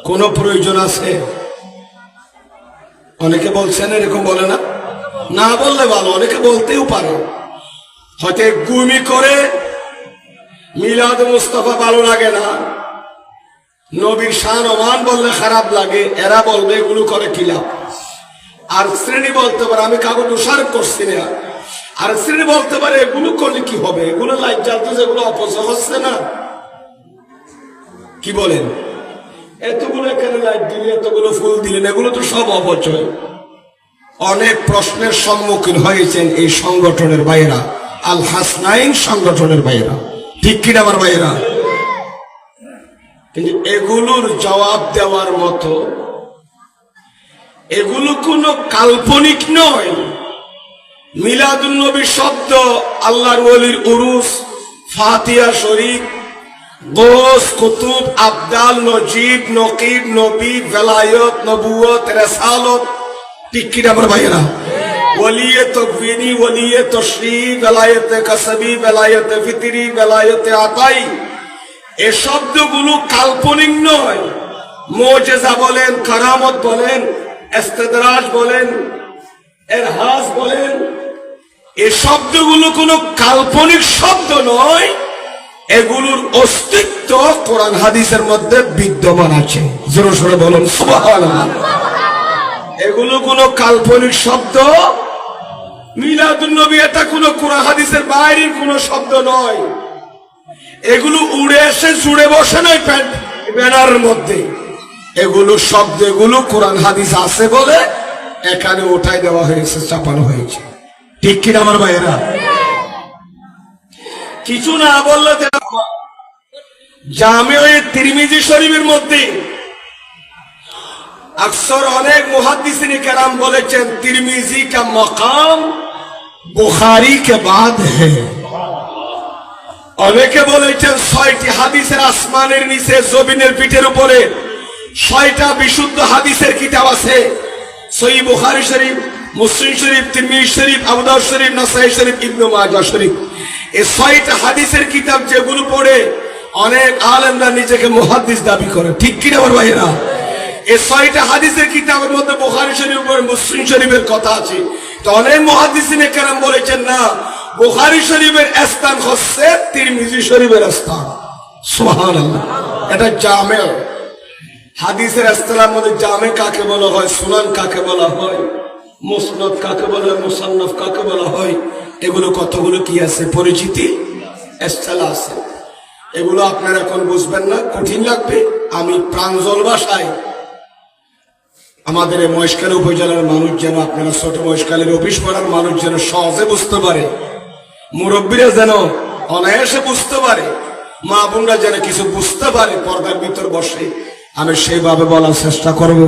কোনো প্রয়োজন আছে? অনেকে বলছেন এরকম বলে না, না বললে ভালো, অনেকে বলতেও পারে। হয়তো গুমি করে মিলাদ মুস্তাফা ভালো লাগে না, নবীর শান ওমান বললে খারাপ লাগে, এরা বলবে এগুলো করে কি লাভ। আর শ্রেণী বলতে পারে আমি কাগজ দোষারোপ করছি না, আর শ্রেণী বলতে পারে এগুলো করলে কি হবে, এগুলো লাইট জ্বালতেছে, এগুলো অপচয় হচ্ছে না। কি বলেন? এতগুলো এখানে লাইট দিলে, এতগুলো ফুল দিলেন, এগুলো তো সব অপচয়। অনেক প্রশ্নের সম্মুখীন হয়েছেন এই সংগঠনের বাইরা, আল হাসনাইন সংগঠনের বাইরা, ঠিক কিনা আমার বাইরা? কিন্তু এগুলোর জবাব দেওয়ার মতো, এগুলো কোনো কাল্পনিক নয়। মিলাদুন নবী শব্দ আল্লাহর ওলির উরুস, ফাতিহা শরীফ, গোস, কুতুব, আবদাল, নজিব, নকিব, নবী, বেলায়ত, নবুয়ত, রেসালত, ঠিক কিনা আমার ভাইয়েরা? ওলিয়ে তকবিনী, ওলিয়ে তশরী, বেলায়েতে কাসবি, বেলায়েতে ফিতরি, বেলায়েতে আতাই, এ শব্দগুলো কাল্পনিক নয়। মুজিজা বলেন, কারামত বলেন, ইস্তেদরাজ বলেন, ইরহাস বলেন, এ শব্দগুলো কোনো কাল্পনিক শব্দ নয়। এগুলোর অস্তিত্ব কোরআন হাদিসের মধ্যে বিদ্যমান আছে। জোরে সোরে বলুন সুবহানাল্লাহ। এগুলো কোনো কাল্পনিক শব্দ। মিলাদুন নবী এটা কোনো কোরআন হাদিসের বাইরের কোনো শব্দ নয়। এগুলো উড়ে এসে জুড়ে বসে নয় ব্যানারের মধ্যে, এগুলো শব্দ, এগুলো কোরআন হাদিস আছে বলে এখানে উঠাই দেওয়া হয়েছে, চাপানো হয়েছে, ঠিক কিনা আমার ভাইয়েরা? কিছু না বললে জামিয়ে তিরমিজি শরীফের মধ্যে अक्सर अनेक मुहद्दिसिन केराम बोलेছেন तिरमिजी का मकाम बुखारी के बाद है। অনেকে বলেছেন ৬টি হাদিসের আসমানের নিচে জমিনের পিঠের উপরে ৬টা বিশুদ্ধ হাদিসের কিতাব আছে। সহিহ বুখারী শরীফ, মুসলিম শরীফ, তিরমিজি শরীফ, আবু দাউদ শরীফ, নাসাই শরীফ, ইবনে মাজাহ শরীফ, এই ৬টা হাদিসের কিতাব যেগুলো পড়ে অনেক আলেমরা নিজেকে মুহাদ্দিস দাবি করে, ঠিক কি না আমার ভাইরা? এই ৬টা হাদিসের কিতাবের মধ্যে বুখারী শরীফ এবং মুসলিম শরীফের কথা আছে। তো অনেক মুহাদ্দিসিনে কেরাম বলেছেন না, বুখারী শরীফের স্থান হচ্ছে তিরমিজি শরীফের স্থান। সুবহানাল্লাহ। এটা জামে হাদিসের ইসতিলাহের মধ্যে জামে কাকে বলা হয়, সুনান কাকে বলা হয়, মুসনাদ কাকে বলা হয়, মুসান্নাফ কাকে বলা হয়, এগুলো কতগুলো কি আছে, পরিচিতি ইসতিলাহ আছে। এগুলো আপনারা এখন বুঝবেন না, কঠিন লাগবে। আমি প্রাঞ্জল ভাষায় আমাদের এই মহেশখালী উপজেলার মানুষ যেন, আপনারা ছোট মহেশখালীর অফিস করার মানুষ যেন সহজে বুঝতে পারে, মুরব্বীরা যেন অনায়াসে বুঝতে পারে, মা বোনরা যেন কিছু বুঝতে পারে, পর্দার ভিতর বসে আমি সেইভাবে বলার চেষ্টা করব।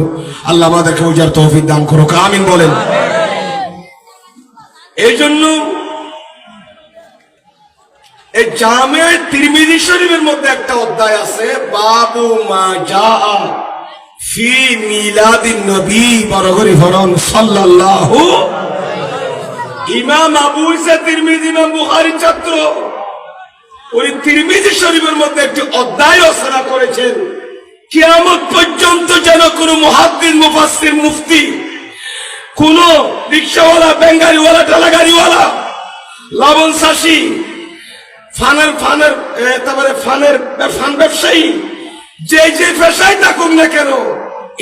আল্লাহ আমাদেরকে বুঝার তৌফিক দান করুক, আমিন বলেন। এই জন্য এই জামে তিরমিজি শরীফের মধ্যে একটা অধ্যায় আছে, বাবু মা জাআ ফি মিলাদিন নবী বরগরি ফরন সাল্লাল্লাহু। ইমাম আবু ঈসা তিরমিজি, ইমাম বুখারীর ছাত্র, ওই তিরমিজি শরীফের মধ্যে একটি অধ্যায় রচনা করেছেন, কিয়ামত পর্যন্ত যেন কোন মুহাদ্দিস, মুফাসসির, মুফতি, কোন রিকশাওয়ালা, বেঙ্গারিওয়ালা, টালাগাড়িওয়ালা, লবণ চাষী, ফান ব্যবসায়ী, যে যে পেশায় থাকুক না কেন,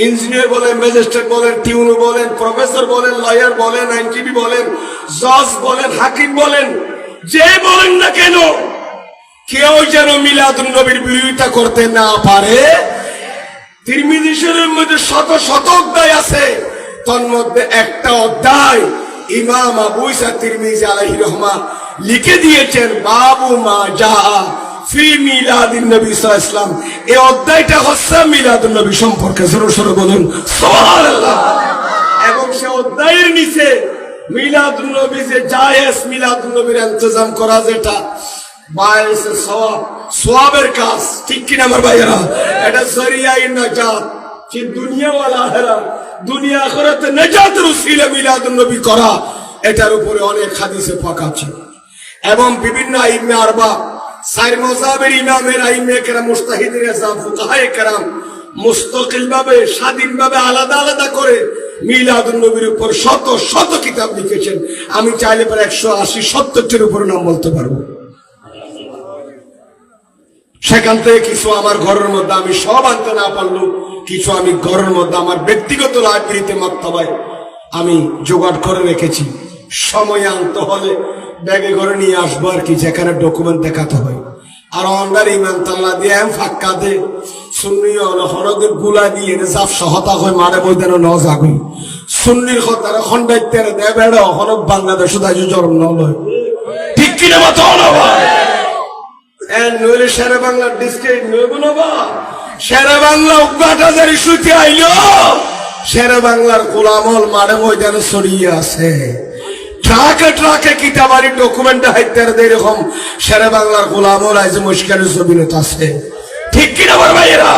ইঞ্জিনিয়ার বলেন, ম্যাজিস্ট্রেট বলেন, টিউন বলেন, প্রফেসর বলেন, লয়ার বলেন, আইনজীবী বলেন, জজ বলেন, হাকিম বলেন, যে বলেন না কেন, কেউ যেন মিলাদুন নবীর বিরোধিতা করতে না পারে। তিরমিজি শরীফের মধ্যে শত শত অধ্যায় আছে, তার মধ্যে একটা অধ্যায় ইমাম আবু ঈসা তিরমিজি আলাইহির রহমা লিখে দিয়েছেন, বাবু মা জাআ ফি মিলাদিন নবী সাল্লাল্লাহু আলাইহি ওয়াসাল্লাম। এই অধ্যায়টা হচ্ছে মিলাদুন নবী সম্পর্কে। জোরে সোরে বলুন সুবহানাল্লাহ। এবং সে অধ্যায়ের নিচে মিলাদুন নবী যে জায়েজ, মিলাদুন নবীর ইন্তজাম করা যেটা বায়েসে সওয়াব, সওয়াবের কাজ, ঠিক কিনা আমার ভাইয়েরা? এটা জরিয়ায়ে নাজাত ফি দুনিয়া ওয়াল আখিরাত, দুনিয়া আখিরাতে নাজাতের উসিলা মিলাদুন নবী করা, এটার উপরে অনেক হাদিসে পাক আছে। এবং বিভিন্ন আইম্মে আরবা, চার মাযহাবের ইমামের, আইম্মে কেরাম, মুজতাহিদিন, ফুকাহায়ে কেরাম মুস্তাকিল ভাবে স্বাধীনভাবে আলাদা আলাদা করে মিলাদুন নবীর উপর শত শত কিতাব লিখেছেন। আমি চাইলে প্রায় 180-70-টির উপর নাম বলতে পারবো। সেখান থেকে কিছু আমার ঘরের মধ্যে আমি সব আনতে না পারলেও কিছু আমি ঘরের মধ্যে আমার ব্যক্তিগত লাইব্রেরিতে মাক্তাবায় আমি জোগাড় করে রেখেছি। সময় আনতে হলে ব্যাগে করে নিয়ে আসবো আর কি, যেখানে ডকুমেন্ট দেখাতে হয়। আর অন্ডার ইমান তাল্লা দিয়ে ফাঁকা দে সুন্নি হরদের গুলা দিয়ে জাফ সহতা হয় মারে ময়দানে ন জাগুই সুন্নির হতার খন্ডাইতের দে বেড়ে হনক বাংলাদেশ দায়ু জন্ম নয়, ঠিক কিনা মতো নইলে শেরে বাংলার ডিস্ট্রিক্ট নইব না শেরে বাংলা উগাটাজারি সুতি আইল শেরে বাংলার গোলামল মারে ময়দানে ছড়িয়ে আছে। ট্রাকে ট্রাকে কিতাবারি ডকুমেন্ট হাইতে এরকম শেরে বাংলার গোলামল আইজ মুশকিলের জমিনত আছে, ঠিক কিনা বড় ভাইয়েরা?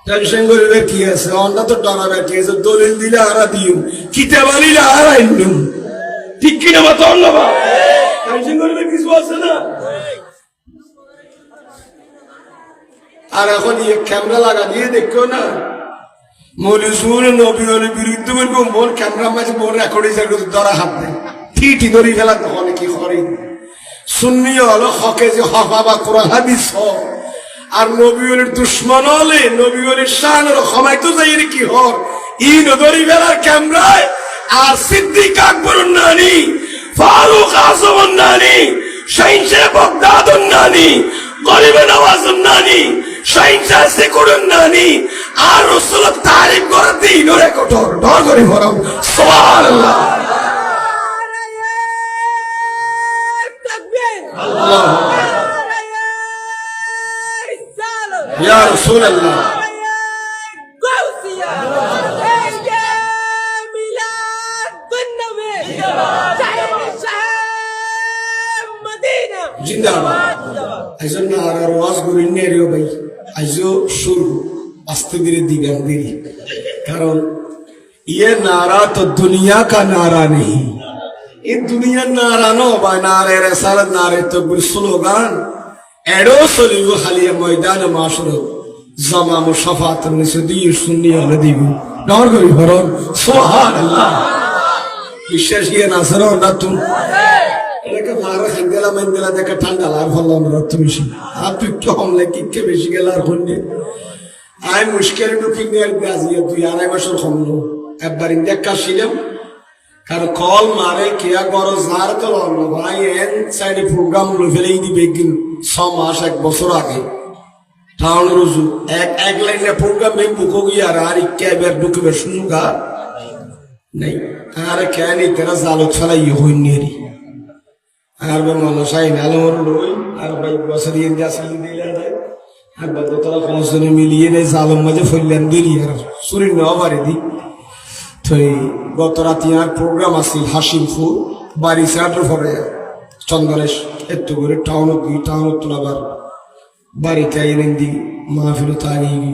টেনশন করিবে কি আছে? অন্য তো ডরা ব্যাঠি আছে, দলিল দিলে আরা দিও, কিতাব আনিলে আর আইনুম, ঠিক কিনা মতো অন্য বা টেনশন করিবে কিছু আছে না। আর এখন ক্যামেরা লাগা দিয়ে দেখো না মৌলিসুল নবী হলে বিরুদ্ধে বলবো মোর ক্যামেরা মাঝে মোর রেকর্ড ধরা হাত দেয় ঠিকই ধরি ফেলা তখন কি করে সুন্নি হলো হকে যে হফা বা কোরআন হাদিস আর নবী হলের দুশ্মন হলে নবী হলের শান ক্ষমাই তো যাই কি হর ই নদরি ফেলার ক্যামেরায় আর সিদ্দিক আকবর নানি ফারুক আজম নানি শাহিনশা বাগদাদ নানি গরিব নওয়াজ নানি শাহিনশা সিকুর নানি আর রাসূল তারিফ করে দিন ওরে কঠোর ডর করে ভরম সুবহানাল্লাহ তাকবীর আল্লাহু ইয়া রাসূলুল্লাহ গাউসিয়া মিলাদুন নবী মদিনা জিন্দাবাদ। আইজো নারার আওয়াজ করি নেরিও ভাই, আইজো সুর আস্তে ধীরে দিবেন দেরি, কারণ ये नारा तो दुनिया का नारा नहीं, ये दुनिया नारा नो बा नारे रसालत नारे तो स्लोगान एडो सलिबो खाली मैदान माशरो जमा मुशफात से दी सुन्नी वाले दी डर करी भरन सुबहानाल्लाह বিশ্বাস ইয়ে না সরো না তুমি এটাকে মারা খাঙ্গেলা মেন্দেলা দেখে ঠান্ডা লাভ হলাম রত বেশি আর তুই একটু হমলে কিকে বেশি গেল আর হন্যে আই মুশকিল ঢুকিং এর গাজিয়া 2-2.5 বছর হমলো একবার ইন্ডিয়া ছিলাম কারণ কল মারে কিয়া গর জার তো লড়ল ভাই এন সাইডে প্রোগ্রাম গুলো ফেলেই দিবে কিন্তু 6 মাস 1 বছর আগে টাউন রুজু এক লাইনে প্রোগ্রাম में बुको गया আর ইকে এবার ঢুকবে শুনুগা नहीं আর কেনি তেরা জালক ফলাই হইনেরি আর বে মন সাই নালমর লই আর ভাই বছর ইন্ডিয়া সালি দিলা দেয় আর বদতলা কোনসনে মিলিয়ে নে জালম মাঝে ফইলেন দিলি আর সুরি নবারে দি থই গত রাতে আর প্রোগ্রাম আছিল হাসিমপুর বাড়ি সাড়ে পরে চন্দনেশ একটু করে টাউন তোলাবার বাড়িতে আইলেন দি মাহফিল তাগি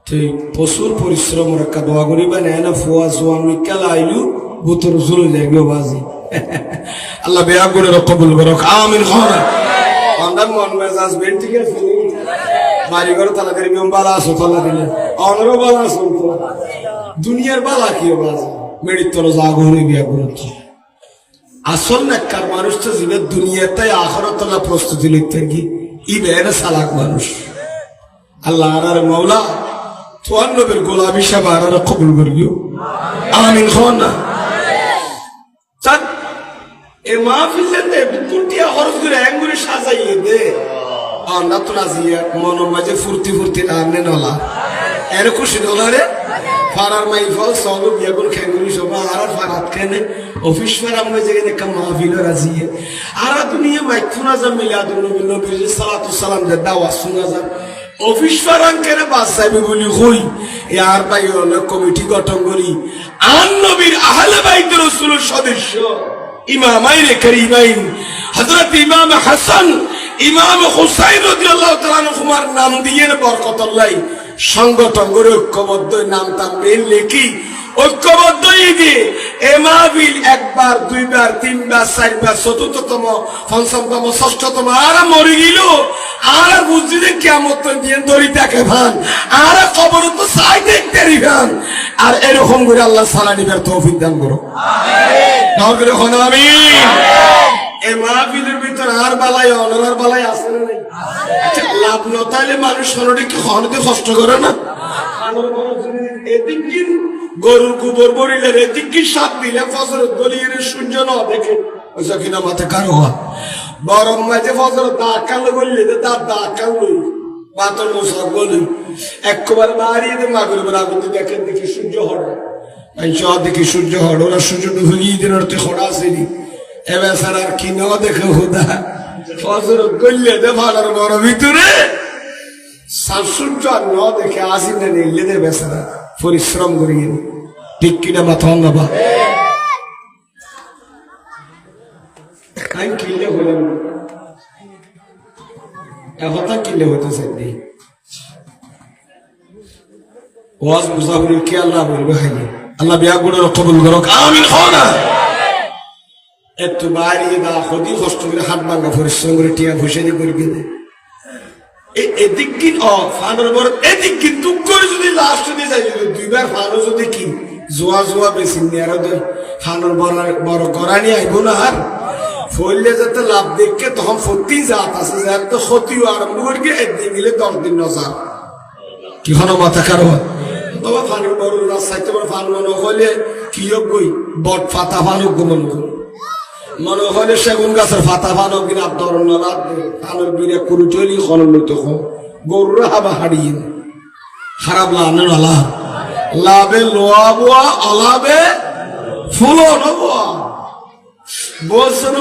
থই প্রচুর পরিশ্রম রাখা দোয়া করিবা না ফুয়া জোয়ান মিকাল আইলু বুতর জুল লাগলো বাজি আল্লাহ বেয়া করে কবুল করো আমিন খানা আন্দার মন মেজাজ বেন ঠিক আছে বাড়ি ঘর তালা করে নিয়ম বালা আসো তালা দিলে অনরও বালা আসো দুনিয়ার বালা কি বাজে মেডির তলো জাগো হয়ে বিয়া করত আসল নেককার মানুষ তো জীবের দুনিয়াতেই আখিরাত আল্লাহ প্রস্তুতি লিখতে কি ইবের সালাক মানুষ আল্লাহ আর মাওলা তোর নবীর গোলাম হিসাবে আর কবুল করিও আমিন খানা চান এ মাহফিলতে কোনটিয়া খরচ করে একগুলি সাজাইয়ে দে আমরা তো নাজিয়া মন মাঝে ফুর্তি ফুর্তি রান্নে নলা এর খুশি নলারে ফারার মাইফল সঙ্গ বিয়াগুল খেঙ্গুলি সবা আর ফারাত খেনে অফিস ফারাম মাঝে একটা মাহফিল রাজিয়ে আর দুনিয়া মাইকুনা যা মিলাদুন নবী নবী সাল্লাল্লাহু সাল্লাম দে দাওয়াত শুনা যা অফিস ফারাম কেনে বাসাইবে বলি কই ইয়ার ভাই হলো কমিটি গঠন করি আন নবীর আহলে বাইত রাসূলের সদস্য ইমামাইন করিমাইন হযরত ইমাম হাসান ইমাম হুসাইন রাদিয়াল্লাহু তাআলা আনহুমার নাম দিয়ে বরকত আল্লাহ সংগঠন করে ঐক্যবদ্ধ নাম তাম বের লেখি ঐক্যবদ্ধ দিয়ে এ মাহফিল একবার, দুইবার, তিনবার, চারবার, চতুর্থতম, পঞ্চমতম, ষষ্ঠতম আর মরে গেল, আর মসজিদে কিয়ামত দিয়ে দড়ি তাকে ভান, আর কবর তো চাই দেখতে ভান। আর এরকম করে আল্লাহ সালা নিবার তৌফিক দান করো। আমিন। এই মাহফিলের ভিতরে আর বালাই অনার বালাই আছে না নাই? লাভ ন তাইলে মানুষ হলটি কি হনতে কষ্ট করে না? এদিক কিন গরুর গোবর বরিলে, এদিক কি সাপ দিলে ফসল গলিয়ে সূর্য ন দেখে ওইসা কিনা মাথে কারো হওয়া গরম মাঝে ফসল দাগ কালো বললে তার দাগ কালো পাতর মোশাক বলি একবার মারিয়ে দে মাগুর আগুতে দেখেন দেখি সূর্য হড় দেখি সূর্য হড়, ওরা সূর্য ডুবিয়ে দিন অর্থে হড়া আসেনি। এবার স্যার আর কি ন দেখে হুদা ফসল গললে দে ভালোর বড় ভিতরে সূর্য আর ন দেখে আসি না নিলে দে বেচারা পরিশ্রম করিয়ে ঠিক কিনা মাথা বাবা আমি কিনলে হলাম হতা কিনলে হতে চাই ওয়াজ মুসাফির কে আল্লাহ বলবে খাইলে আল্লাহ বিয়া গুণের কবুল করো আমিন না একটু বাড়িয়ে দা হদি কষ্ট করে হাত ভাঙা পরিশ্রম করে টিয়া ভুষে দিয়ে করে গেলে এদিক কিন ফানোর বড় এদিক কিন দুঃখ করে যদি লাস্ট দিয়ে যাই দুইবার ফানো যদি কি জোয়া জোয়া বেশি নিয়ে ফানোর বড় করা নিয়ে আইব না আর ফলে যাতে লাভ দেখে তখন সত্যি জাত আছে যার তো ক্ষতিও আরম্ভ করি একদিন গেলে 10 দিন নজা কি হলো মাথা কারো বাবা ফানোর বড় রাস্তায় বড় ফান মনে হলে কি গই বট ফাতা ফানুক গমন করো মনে হলে সেগুন গাছের ফাতা ফানো কিনা ধরন ফানোর বিরে কুরু চলি খনমিত গরুরা হাবা হারিয়ে খারাপ লাভ লাভ লাভে লোয়া বোয়া অলাভে ফুলো নবোয়া বলছেন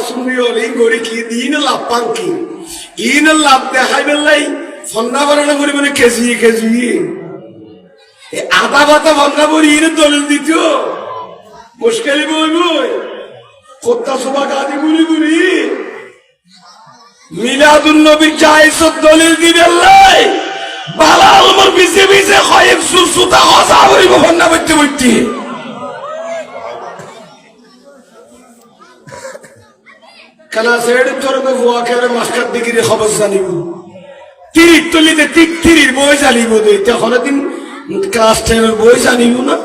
শুনি অলি গড়ি কি দিন লাভ পান কি ইন লাভ দেখাই বেলাই ফন্না বানানো করি মানে খেজিয়ে খেজিয়ে আদা বাতা ফন্না করি ইন দলিল দিত মুশকিল বই বই কোত্তা সভা গাদি গুলি গুলি মিলাদুন নবীর জায়েজত দলিল দিবেন লাই বালা আলমর বিজে বিজে খয়েব সুসুতা হসা করিব ফন্না বইতে বইতে কালা সেড তোরবে বুয়া করে মাস্টার ডিগ্রি খবর জানিব তিরির তলিতে তিরির বই জানিব দইতে হরদিন ক্লাস 10 এর বই জানিব না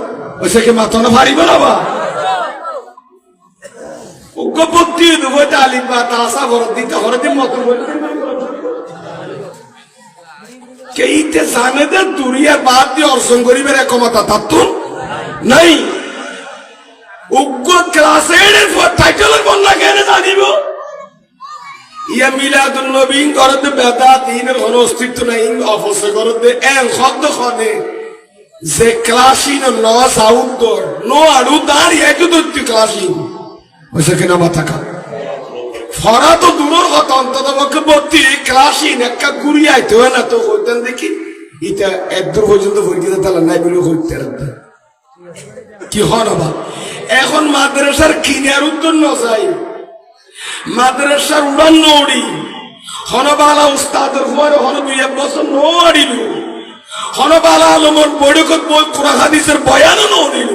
ওইসে কি মাথা না ভারিব না বা উগ্রপত্তি দেবো তালিম বা তাসা ভরত দিতে হরদিন মত কেইতে জানে দে দুনিয়ার বাদ দিয়ে অর্জন করিবের একমতা তাত্তুন নাই উগ্র ক্লাস 8 এর টাইটেলের বন্যা কেন জানিব ইয়া মিলাদুন নবী করতে বেদাত ইনের কোনো অস্তিত্ব নাই অফসে করতে এন শব্দ খনে যে ক্লাসিন ন সাউন্ডর নো আড়ু দাঁড়ি একটু দত্তি ক্লাসিন ওইসে কিনা মাথা কা ফরা তো দূরের কথা অন্তত পক্ষে ভর্তি ক্লাসিন একটা ঘুরি আইতে হয় না তো হইতেন দেখি এটা একদূর পর্যন্ত ভর্তিতে তাহলে নাই বলে হইতে কি হন বা এখন মাদ্রাসার কিনার উত্তর ন চাই মাদ্রাসার উড়ান নড়ি হনবালা উস্তাদের পরে হন 2 বছর নড়িল হনবালা আলমর বড়কত বই কোরআন হাদিসের বয়ানও নড়িল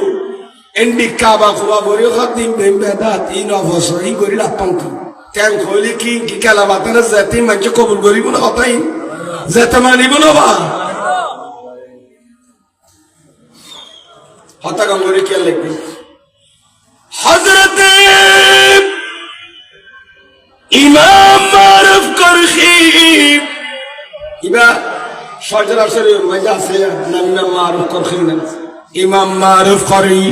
এন্ডি কাবা কুবা বড় খাদিম বেদা 3 বছর এই করি লাপন্ত তেন কইলি কি কি কালা বাতারে জাতি মাঝে কবুল করিব না কথাই যেতে মানিব না বা হতা গঙ্গরি কি লাগবে হযরত ইমাম মারুফ করখি ইবা সজরাসের মজা আছে নাম মারুফ করখি না ইমাম মারুফ করি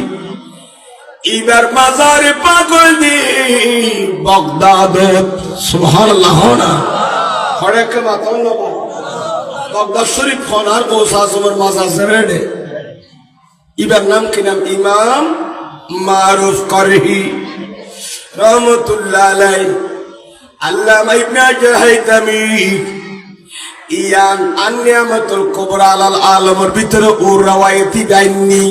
ইবার মাজারে পাগল দি বাগদাদ সুবহানাল্লাহ না হরেক মাথা না বাগদাদ শরীফ খনার গোসা সুমর মাজার জেরে ইবার নাম কি নাম ইমাম মারুফ করহি রহমাতুল্লাহ আলাইহি আল্লামা ইবনে হাইতামি ইয়ান আন-নিয়ামাতুল কুবরা আলাল আলমের ভিতরে ও রওয়ায়াতি গায়নি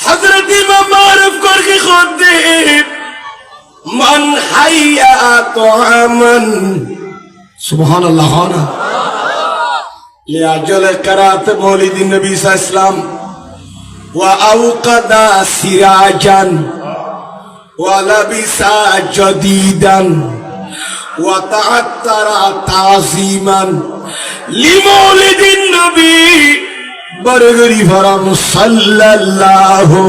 হযরত ইমাম মারুফ করকি খুদে মান হাইয়া তুআমান সুবহানাল্লাহ না লিআজল কিরাত মাউলিদিন নবী সাল্লাল্লাহু আলাইহি ওয়াসাল্লাম ওয়া আওকাদা সিরাজান ওয়া লাবিসা জাদিদান ওয়া তাআত্তারা তাযীমান লিমাউলিদিন নবী বরগরি ফরাম সাল্লাল্লাহু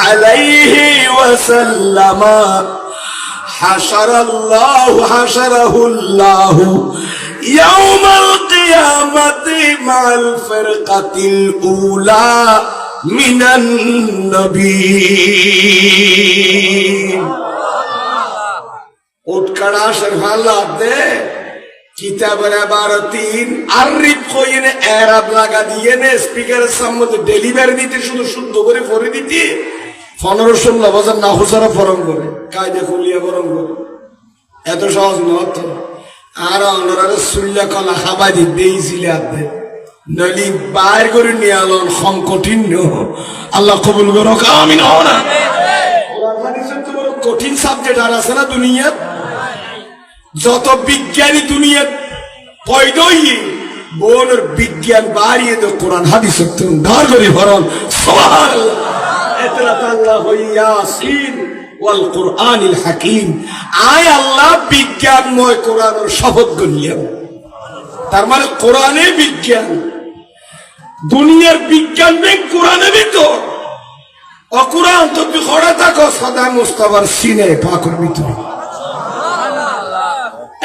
আলাইহি ওয়াসাল্লাম হাশারাহুল্লাহু ইয়াউমাল কিয়ামাতি মাল ফিরকাতিল উলা মিনান নবিয়্যিন। উটকাড়া শরফাল্লাতে কিতাবের 12-3 আররিফ কইনে আরব লাগা দিয়ে নে স্পিকারের সামনে ডেলিভারি দিতে শুধু শুদ্ধ করে পড়ে দিতে 15-16 বছর না হুসারা ফরম করে কায়দা খুলিয়া ফরম করে এত সহজ নয় তো। আর অন্যরা সুল্লা কলা খাবাই দিয়েছিল আপনি নলি বাইর করে নিয়ে আলোন কম কঠিন আল্লাহ কবুল করো আমিন। না কঠিন সাবজেক্ট আর আছে না দুনিয়ার যত বিজ্ঞানী দুনিয়ার পয়দই বোনের বিজ্ঞান বাড়িয়ে দো কোরআন হাদিস ধার করি ভরণ সুবহানাল্লাহ এতরাতাল্লাহু ইয়াসিন ওয়াল কুরআনিল হাকীম। আয় আল্লাহ বিজ্ঞানময় কোরআনের শপথ করলাম। তার মানে কোরআনে বিজ্ঞান দুনিয়ার বিজ্ঞান বেগ কোরআনে ভিতর অকুরআন তো খড়া থাকো সদা মুস্তাফার সিনে পাকের ভিতরে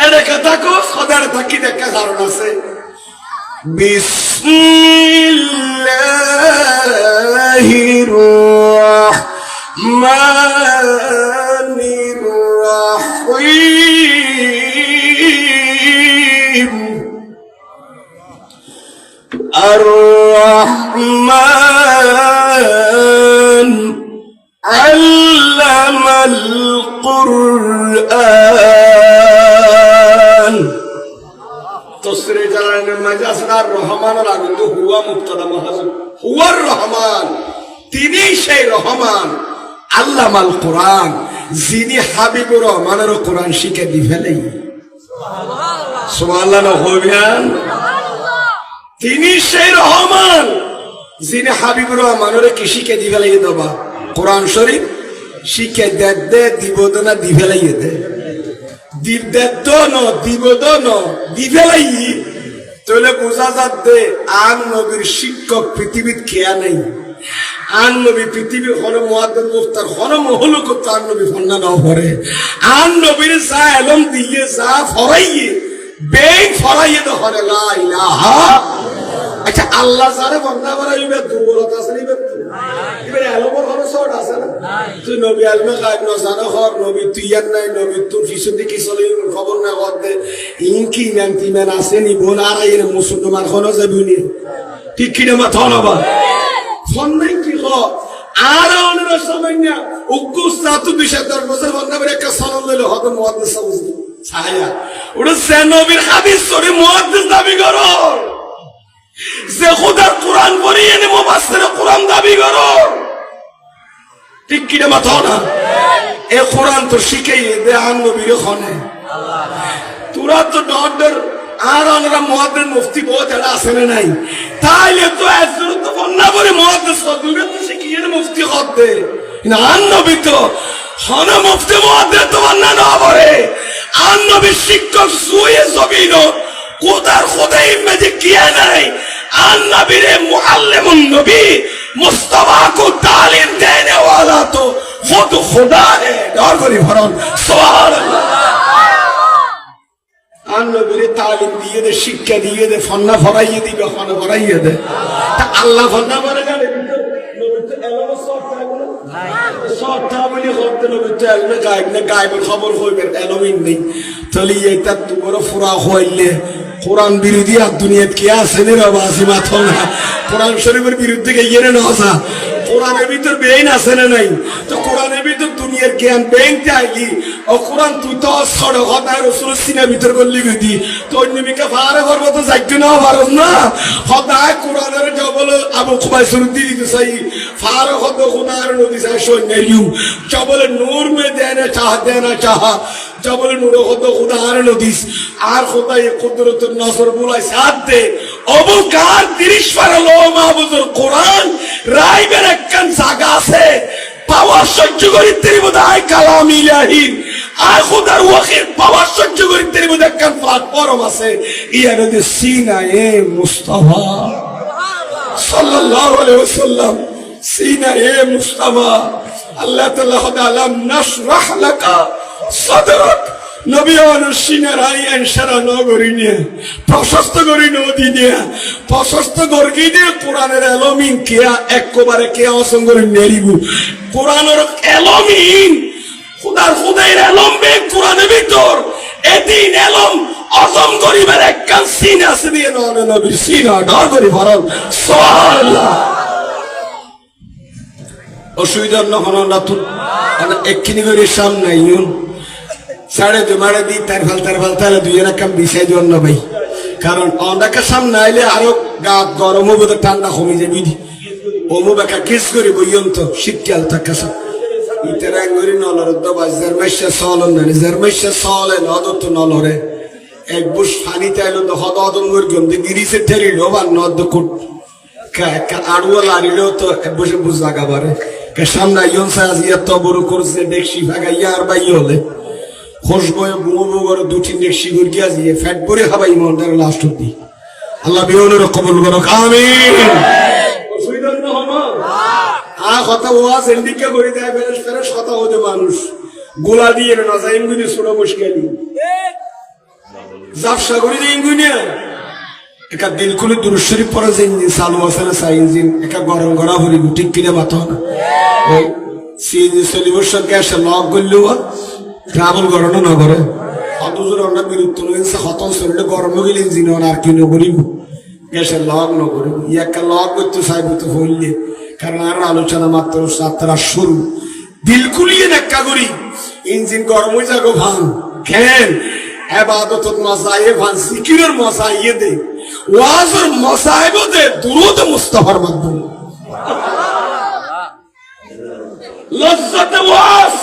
এলাকা থাকো সদার থাকি দেখা কারণ আছে। বিসমিল্লাহির রাহমানির রাহিম আর রহমান আল্লামাল কুরআন। তফসিরে জালালাইনের মাঝে আছে আর রহমানের আগে তো হুয়া মুবতাদা মাহজুব হুয়ার রহমান তিনি সেই রহমান আল্লামাল কুরআন যিনি হাবিবুর রহমানের কোরআন শিখে দি ফেলেই সুবহানাল্লাহ না হইবেন। তিনি সেই রহমান যিনি হাবিবুর রহমানের কি শিখে দি ফেলাই দেবা কোরআন শরীফ শিখে দে দিব না দি ফেলাই দে তাহলে বোঝা যাচ্ছে আন নবীর শিক্ষক পৃথিবীর খেয়া নেই। আন নবী পৃথিবীর হন মুআদ্দিন মুফতার হন মহল করতে আন নবী ফন্না না পড়ে আন নবীর যা এলম দিয়ে যা ফরাইয়ে বেগ ফরাইয়ে তো হরে লা ইলাহা। আচ্ছা আল্লাহ যারে বন্দা বানাইবে দুর্বলতা আছে নিবে এবারে এলমর হলো শর্ট আছে না তুই নবী আলমে গায়ব না জানো হর নবী তুই আর নাই নবী তোর পিছনে কি চলে খবর না করতে ইনকি ইমান তিমান আছে নি বোন আর এর মুসলমান হলো যাবনি ঠিক কি না মাথা না ফোন নাই কি হ আর অন্য সময় না উকুস্তা তো 20-10 বছর বন্দা করে একটা সনদ লইলো হতো মুহাদ্দিস সাউজি ছায়া ওটা সে নবীর হাদিস সরে মুহাদ্দিস দাবি করো যে খোদার কোরআন পড়িয়ে এনে মুফাসসিরে কোরআন দাবি করো ঠিক কি না মাথা না এ কোরআন তো শিখাইয়ে দে আন নবীর খনে তোরা তো ডর আর আমরা মুহাদ্দিস মুফতি বহুত এরা আছে না নাই তাইলে তো একজন তো বন্যা করে মুহাদ্দিস দুবে তো শিখিয়ে মুফতি করতে না আন নবী তো হন মুফতি মুহাদ্দিস তো বন্যা না করে আন নবীর শিক্ষক সুয়ে জবিন কোদার খোদাই মেজে কিয়া নাই আন নবীর মুআল্লিমুন নবী মুস্তাফা को तालीम देने वाला तो खुद खुदा है डर करी भरन सुबहानाल्लाह। আন নবীর তালিম দিয়ে দে শিক্ষা দিয়ে দে ফন্না ফরাইয়ে দিবে ফন্না ফরাইয়ে দে তা আল্লাহ ফন্না করে যাবে নবী তো এলম সবটা বলে নাই সবটা বলি করতে নবী তো এলমে গায়বের খবর হইবে এলমিন নেই তাহলে এটা তোমার ফুরা হইলে কোরআন বিরোধী আর দুনিয়াত কি আছে রে বাবা আসি মাথা না কোরআন শরীফের বিরুদ্ধে গিয়ে না আসা কোরআনের ভিতর বেইন আছে না নাই তো কোরআনের ভিতর দুনিয়ার জ্ঞান বেইন চাইলি ও কোরআন তুই তো ছড় কথা রাসূলের সিনার ভিতর করলি গদি তো নবীকে ফারে করব তো যাইতে না পারছ না খোদায় কোরআনের জবল আবু খুবাইসুর দিদি চাই ফারে খোদ খোদার নবী চাই শোনাইলু জবল নূর মে দেনা চাহা জবল নূর খোদ খোদার নবী আর খোদায় কুদরতুন নসর বুলাই সাথ দে অবু কার 30 পারা লো মাহফুজুল কোরআন রাইবের একখান জায়গা আছে পাওয়ার সহ্য করিতে বোধহয় কালাম ইলাহির আর খুদার ওয়াহির পাওয়ার সহ্য করিতে বোধহয় একখান প্ল্যাটফর্ম আছে ইয়া নদী সিনায়ে মুস্তাফা সাল্লাল্লাহু আলাইহি ওয়াসাল্লাম সিনায়ে মুস্তাফা আল্লাহ তাআলা আলাম নাশরাহ লাকা সাদরাক নবী অনুসিনার আই এনশারা নগরী নিয়ে প্রশস্ত করি নদী নিয়ে প্রশস্ত গর্গি দিয়ে কোরআনের এলমিন কেয়া একবারে কেয়া অসংগরি নেরিবু কোরআনের এলমিন খুদার খুদাইর এলম বে কোরআনের ভিতর এদিন এলম অসম গরিবের একখান সিন আছে দিয়ে নবীর সিনা ডর করি ভরল সুবহানাল্লাহ অসুবিধা নহন না তুই একখিনি করে সামনে ইউন সাড়ে তোমারে দি তার ফাল তাহলে দুইজনে কাম বিষয় দিও না ভাই কারণ অনেকে সামনে আইলে আরো গা গরম হবে তো ঠান্ডা কমে যাবি অমু বেকা কিস করি বইয়ন তো শীতকাল থাকা ইতারা গরি নলর দবা জারমাইশা সলন না জারমাইশা সলে নদত নলরে এক বুশ পানি তাইলো তো হদদন গরি গন্দি গিরিসে ঠেরিলো বা নদ কুট কা আড়ুয়া লারিলো তো বসে বুঝ লাগা পারে কে সামনে ইয়ন সাজ ইয়া তো বড় করছে দেখছি ভাগা ইয়ার বাই হলে খুশবয়ে বুমু করে দুটি নেক্সি গুর গিয়া দিয়ে ফ্যাট করে খাবা ইমানদার লাস্ট অব্দি আল্লাহ বিয়নের কবুল করুক আমিন অসুবিধা না হমা কথা ওয়াজ এন্ডিকে করে দেয় বেশ ফেরেশ কথা হতে মানুষ গোলা দিয়ে না যায় ইঙ্গুনি ছোট মুশকিলি জাফসা করে দিয়ে ইঙ্গুনি একা দিল খুলে দুরূদ শরীফ পড়া যে ইঞ্জিন চালু আছে না সাই ইঞ্জিন একা গরম করা হরি ঠিক কিনে মাথা ওই সিএনজি সলিউশন গ্যাসে লক করলেও ট্রাভেল করানো না করে অতজোর আমরা বিরক্ত হয়েছে হতন শরীরে গরম গেলে ইঞ্জিন আর কি নকরিব গ্যাসের লক নকরিব একটা লক করতে চাইব তো হইলে কারণ আর আলোচনা মাত্র যাত্রা শুরু দিল খুলিয়ে দেখা করি ইঞ্জিন গরম হয়ে যাগো ভান খেন এবাদত মজায়ে ভান জিকিরের মজায়ে দে ওয়াজের মজাইব দে দুরূদ মুস্তাফার মাধ্যমে লজ্জাতে ওয়াজ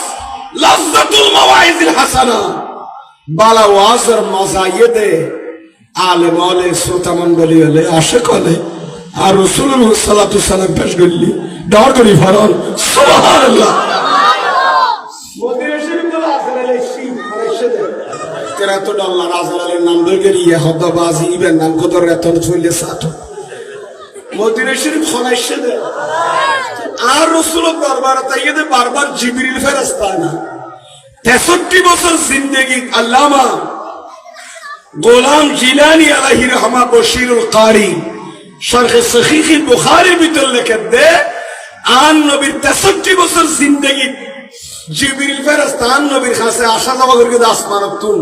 লজ্জাতুল মাওয়াইজিল হাসানা বালা ওয়াজের মজায়ে দে আলেম ওলে শ্রোতা মণ্ডলী হলে আশিক হলে আর রাসূলুল্লাহ সাল্লাল্লাহু আলাইহি ওয়াসাল্লাম পেশ করলি ডর করি ফরন সুবহানাল্লাহ মদিনা শরীফ বলা আছে না লেখি আরেকশে দে তেরা তো আল্লাহ রাসূলের নাম ধরে ইয়া হদবাজি ইবেন নাম কদর এতন চলে সাথ মদিনা শরীফ খনাইশে দে আর রাসূলের দরবারে তাইয়ে বারবার জিবরিল ফেরেশতা না 63 বছর জিন্দেগি আল্লামা গোলাম জিলানী আলাইহি রহমা বশিরুল কারি শরহ সহিহ বুখারীর ভিতর লিখে দে আন নবীর 63 বছর জিন্দেগি জিবরিল ফেরেশতা আন নবীর কাছে আসা যাওয়া করে আসমানত তুন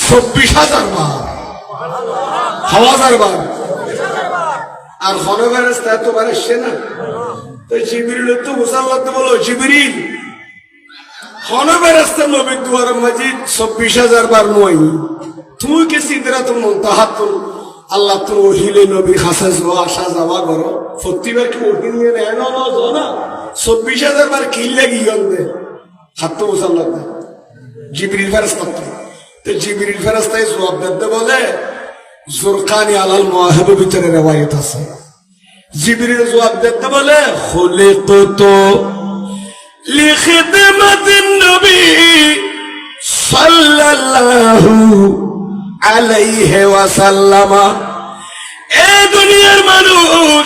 24000 বার হাজার বার আর কোন ফেরেশতা তো বারছে না তো জিবরিল তো মুসাল্লাতে বলো জিবরিল কোন ফেরেশতা নবীর দুয়ার মজিদ 24000 বার নয় তুই কে সিদরাতুল মুনতাহা আল্লাহ তো ওহিলে নবী কাছে আসা যাওয়া করো প্রতিবার কি ওহি নিয়ে নেয় না না 24000 বার কি লাগি গন্ডে হাত তো মুসাল্লাতে জিবরিল ফেরেশতা তো জিবরিল ফেরেশতাই জবাব দিতে বলে জুরকানি আলাল মুওয়াহিব ভিতরে রওয়ায়াত আছে জিবরিল জবাব দিতে বলে খুলিকতু লিখিদমাতিন নবী সাল্লাল্লাহু আলাইহি ওয়াসাল্লাম এ দুনিয়ার মানুষ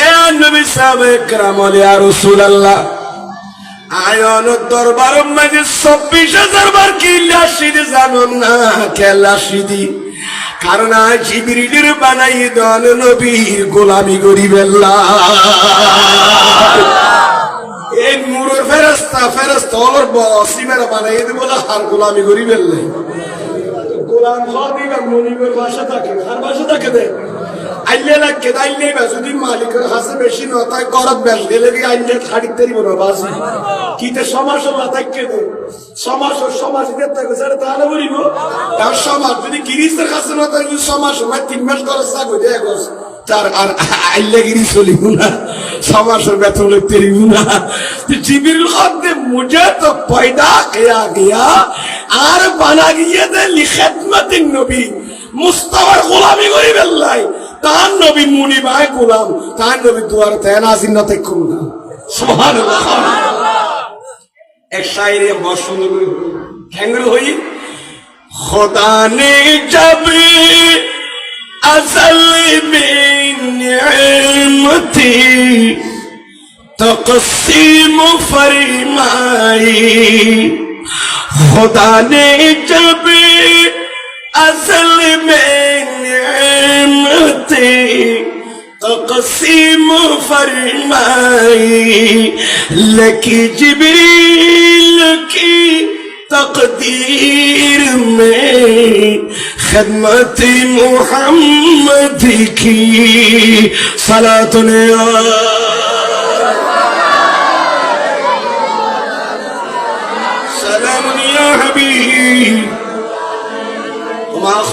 এ নবী সাহাবে کرام ইয়া রাসূলুল্লাহ আয়ন দরবার মাঝে 24000 বার কি লাশিদ জানুন না কে লাশিদি কারণ জিবরিলের বানাই দেন নবীর গোলামি করিবেল্লাহ এই নূরের ফেরেশতা ওর বসিমের বানাই দে বলে আর গোলামি করিবেল্লাহ গোলাম খাদিবা মনিবের ভাষা থাকে আর ভাষা থাকে দে আইলে লাগে দাইলে যদি মালিকের কাছে বেশি না তাই করত বেশ গেলে কি আইলে খাড়িতে দিব না বাসি কিতে সমাজ না থাকে দে সমাজ দিতে গেছে তাহলে বলিব তার সমাজ যদি গিরিসের কাছে না তাই সমাজ মানে 3 মাস খরচ লাগবে দেখোস তার আর আইলে গিরি চলিব না সমাজের বেতন লইতেরিব না জিবরিল খাদে মুঝে তো পয়দা কিয়া গয়া আর বানা গিয়ে দে লিখিদমাতিন নবী মুস্তাফার গোলামি করিবেল্লাই তার নবী মুনি ভাই গোলাম তার নবী দুয়ার তেন আসিন না দেখুন না সুবহানাল্লাহ এক শায়রি বসন খ্যাঙ্গরু হই খোদা নে যাবে अज़ल में निअमती तक़सीम फरमाई खुदा ने जब अज़ल में निअमती तक़सीम फरमाई लकी जिब्रील की तकदीर में खिदमत मुहम्मद की सलातुन सलामुन या हबीब तुम्हारा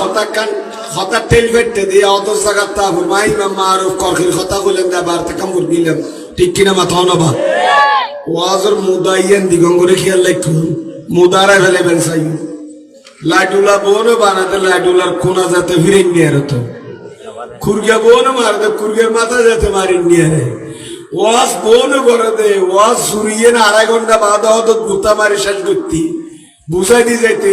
खता तेल बैठते दिया तो सगता फरमाई मैं मारूफ करखिर खता गुलन दा बार तक मुर गिलम ठीक कि ना बताओ ना बा वाजर मुदायन दिगंगरे ख्याल रखो मुदारा फैले बेनसाई लाडूला बोन बानाते लाडूलार कोना जाते फिर इंडिया रहतो खुरगे बोन मारते खुरगे माता जाते मार इंडिया रे वास बोन करे दे वास सूर्य ना आधा घंटा बाद तो गुता मारी शेष गुत्ती बुझाई दी जाते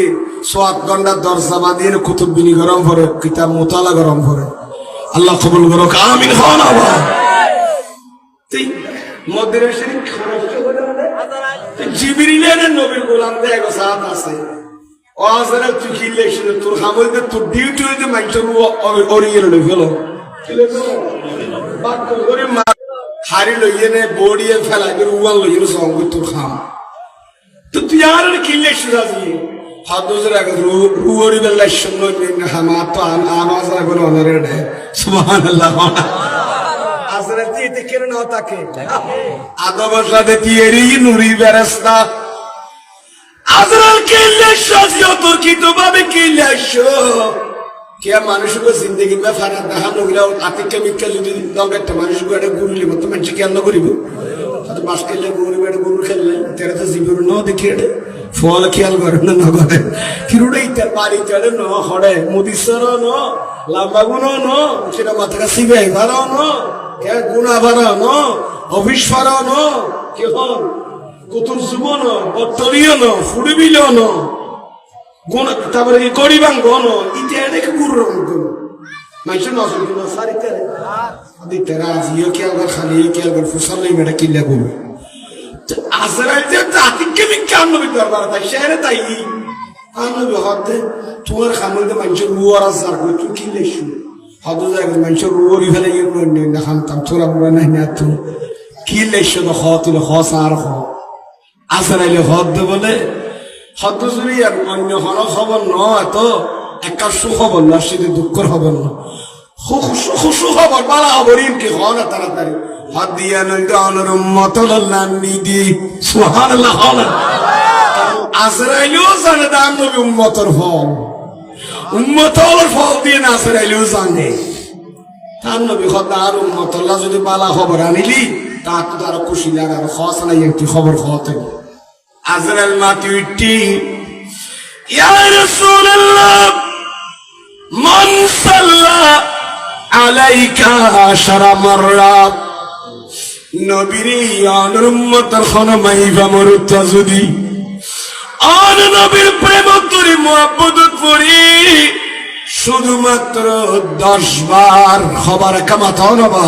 7 घंटा दरसा बादिए कुतुब बिनी गरम भरे किताब मुताला गरम भरे अल्लाह कबूल करो आमीन खाना बा ती मदरे शरीफ खरच জিবরিলের নবীর গোলাম দেখো সাথ আছে ওয়াজরা তুই কি লেখছিস তোর খামতে তোর ডিউটি হইতে মাইছর ওরিয়ে লই ফেলো বাক করে হারি লইয়ে নে বডিয়ে ফেলা করে উয়াল লইয়ে সঙ্গ তোর খাম তো তুই আর কি লেখছিস আজি হাদুজের আগে রুওরি বেলা শুনলো না হামা তো আনাজরা করে অনরে দে সুবহানাল্লাহ আজরাতে এতে কেন না তাকে আদবের সাথে তিয়েরি নুরি বেরেস্তা আজরাল কে লেশো তোর কি তো ভাবে কি লেশো কে মানুষকে জিন্দেগি মে ফারা দাহান হইলা আতিকে মিকে যদি দঙ্গটা মানুষকে এটা গুরুলি মত মানুষ কি আল্লাহ করিব তো মাস খেলে গুরু বেড়ে গুরু খেললে তেরে তো জীবন ন দেখে ফল খেয়াল করে না করে কিরুড়ে ইতার বাড়ি চড়ে ন হড়ে মুদিসর ন লাম্বাগুন ন সেটা মাথা সিবে ভালো ন কে গুণা ভাড়া ন অফিস ভাড়া ন কে হন কুতুর জীবন বটলিও ন ফুড়বিল ন গুণ তারপরে গরিবাং গণ ইতে দেখে গুরু রং গুণ মানুষের নজর গুণ সারিতে দিতে রাজিও কে আবার খালি কে আবার ফুসালেই মেটা কিল্লা গুণ আজরাইল যে জাতিকে মিকে আনবি দরবার তাই শেরে তাই আনবি হতে তোমার খামলতে মানুষের রুয়ার আসার কই তুই কি লেখু হদ জায়গা মানুষের রুয়ারি ফেলে গিয়ে না খামতাম তোরা বড় নাই না তুই কি লেখু তো হতুল হস আর হ আজরাইল হদ বলে হদ জুড়ি আর অন্য হন খবর ন এত একটা সুখবর না সেটা দুঃখর খবর না সুখবর বালা খবর ইনকে হন তাড়াতাড়ি হাদিয়া নইদানের উম্মতুল্লাহ নিদি সুবহানাল্লাহ হল আজরাইলও জানে দাম নবী উম্মতের ফল দিয়ে আজরাইলও জানে তার নবী খোদার উম্মতুল্লাহ যদি বালা খবর আনিলি তা তো তার খুশি লাগে আর খাস নাই একটি খবর খাওয়াতে আজরাইল মাটি উঠি ইয়া রাসূলুল্লাহ মান সাল্লা আলাইকা আশরা মাররাত নবীরে আনর উম্মতের খানা মাইবা মরুত যদি আন নবীর প্রেম করি মুহাব্বত করি শুধুমাত্র 10 বার খবর কামাতাও না বা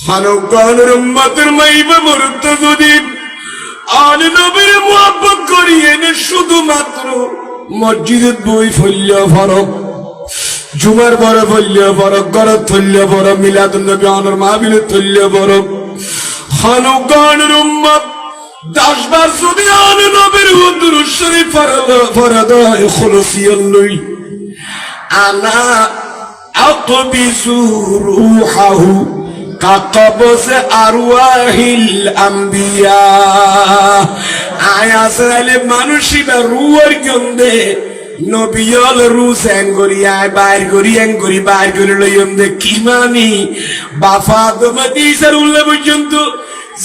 খানো আনর উম্মতের মাইবা মরুত যদি আন নবীর মুহাব্বত করি এনে শুধুমাত্র মসজিদে বই ফল্য ফরক জুমার বড় বলল বড় গরত থল্য বড় মিলাদুন নবী আনর মাহফিল থল্য বড় খানুগানের উম্মত 10 বার যদি আন নবীর দুরূদ শরীফ ফরদ খুলসিয়াল্লাহ আনা আকবিসু রূহাহু কাকবস আরওয়াহিল আম্বিয়া আয়াসলে মানুষিবা রূহর গন্ধে নবিয়ল রুসেন গরিয়ায় বাইর করে লইম দে কিমানি বাফা দমতি সরুল্লে পর্যন্ত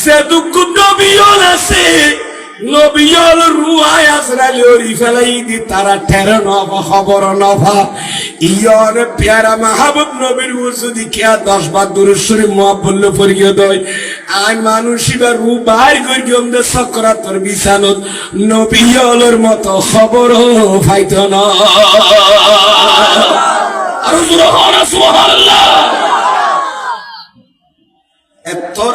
সে দুঃখ নবিয়ল আছে নবিয়ল রুহাই আজরাইল ওরি ফেলাই দি তারা টের নব খবর নভা ইয়র প্যারা মাহবুব নবীর যদি কিয়া 10 বার দুরূদ শরীফ মুআব্বল পড়িয়ে দেয় আই মানুষিবা রু বাইর করি গমদে সকরাতর বিছানত নবিয়লের মতো খবর পাইতো না আর সুবহানাল্লাহ এতর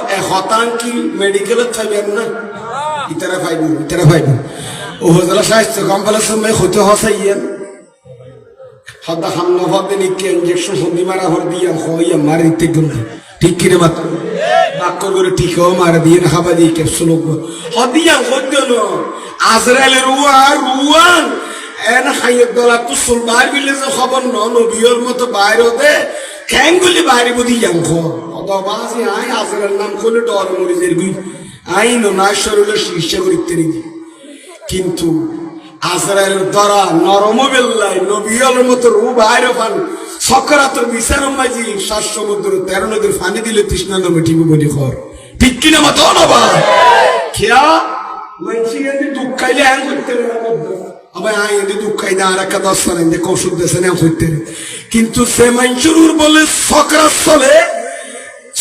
কি মেডিকেলত থাকবেন না ইতারা ফাইবো ও হজলা স্বাস্থ্য কমপ্লেক্স সময় হতে হসাইয়েন হদা হামনা হদে নিকে ইনজেকশন সন্ধি মারা হর দিয়া হইয়া মারি দিতে গেল ঠিক কিরে মাত্র বাক্য করে ঠিকও মারা দিয়ে না খাবা দিয়ে ক্যাপসুল হদিয়া হদ্দল আজরাইল রুয়ান এন হাইয়ের দলা তো সুলবার বিলে যে খবর নবিয়র মতো বাইরে দে খ্যাঙ্গুলি বাইরে বুঝি যাঙ্খ অদবাসি আই আজরাইল নাম করলে ডর মরে যাবি আইন না শরীরে শীর্ষে করিতে কিন্তু আজরাইলের দ্বারা নরম বেল্লাই নবিয়লের মতো রু বাইরে পান সকরাতর বিচারম মাঝি 7 সমুদ্র 13 নদীর পানি দিলে তৃষ্ণা না মিটিব বলি খর ঠিক কিনা মত নবা খেয়া মানসি এতে দুঃখ খাইলে আং করতে আবার আই এতে দুঃখ খাইলে আর একটা 10 সাল এতে কৌশল দেশে না হইতে কিন্তু সে মানসুর বলে সকরাত চলে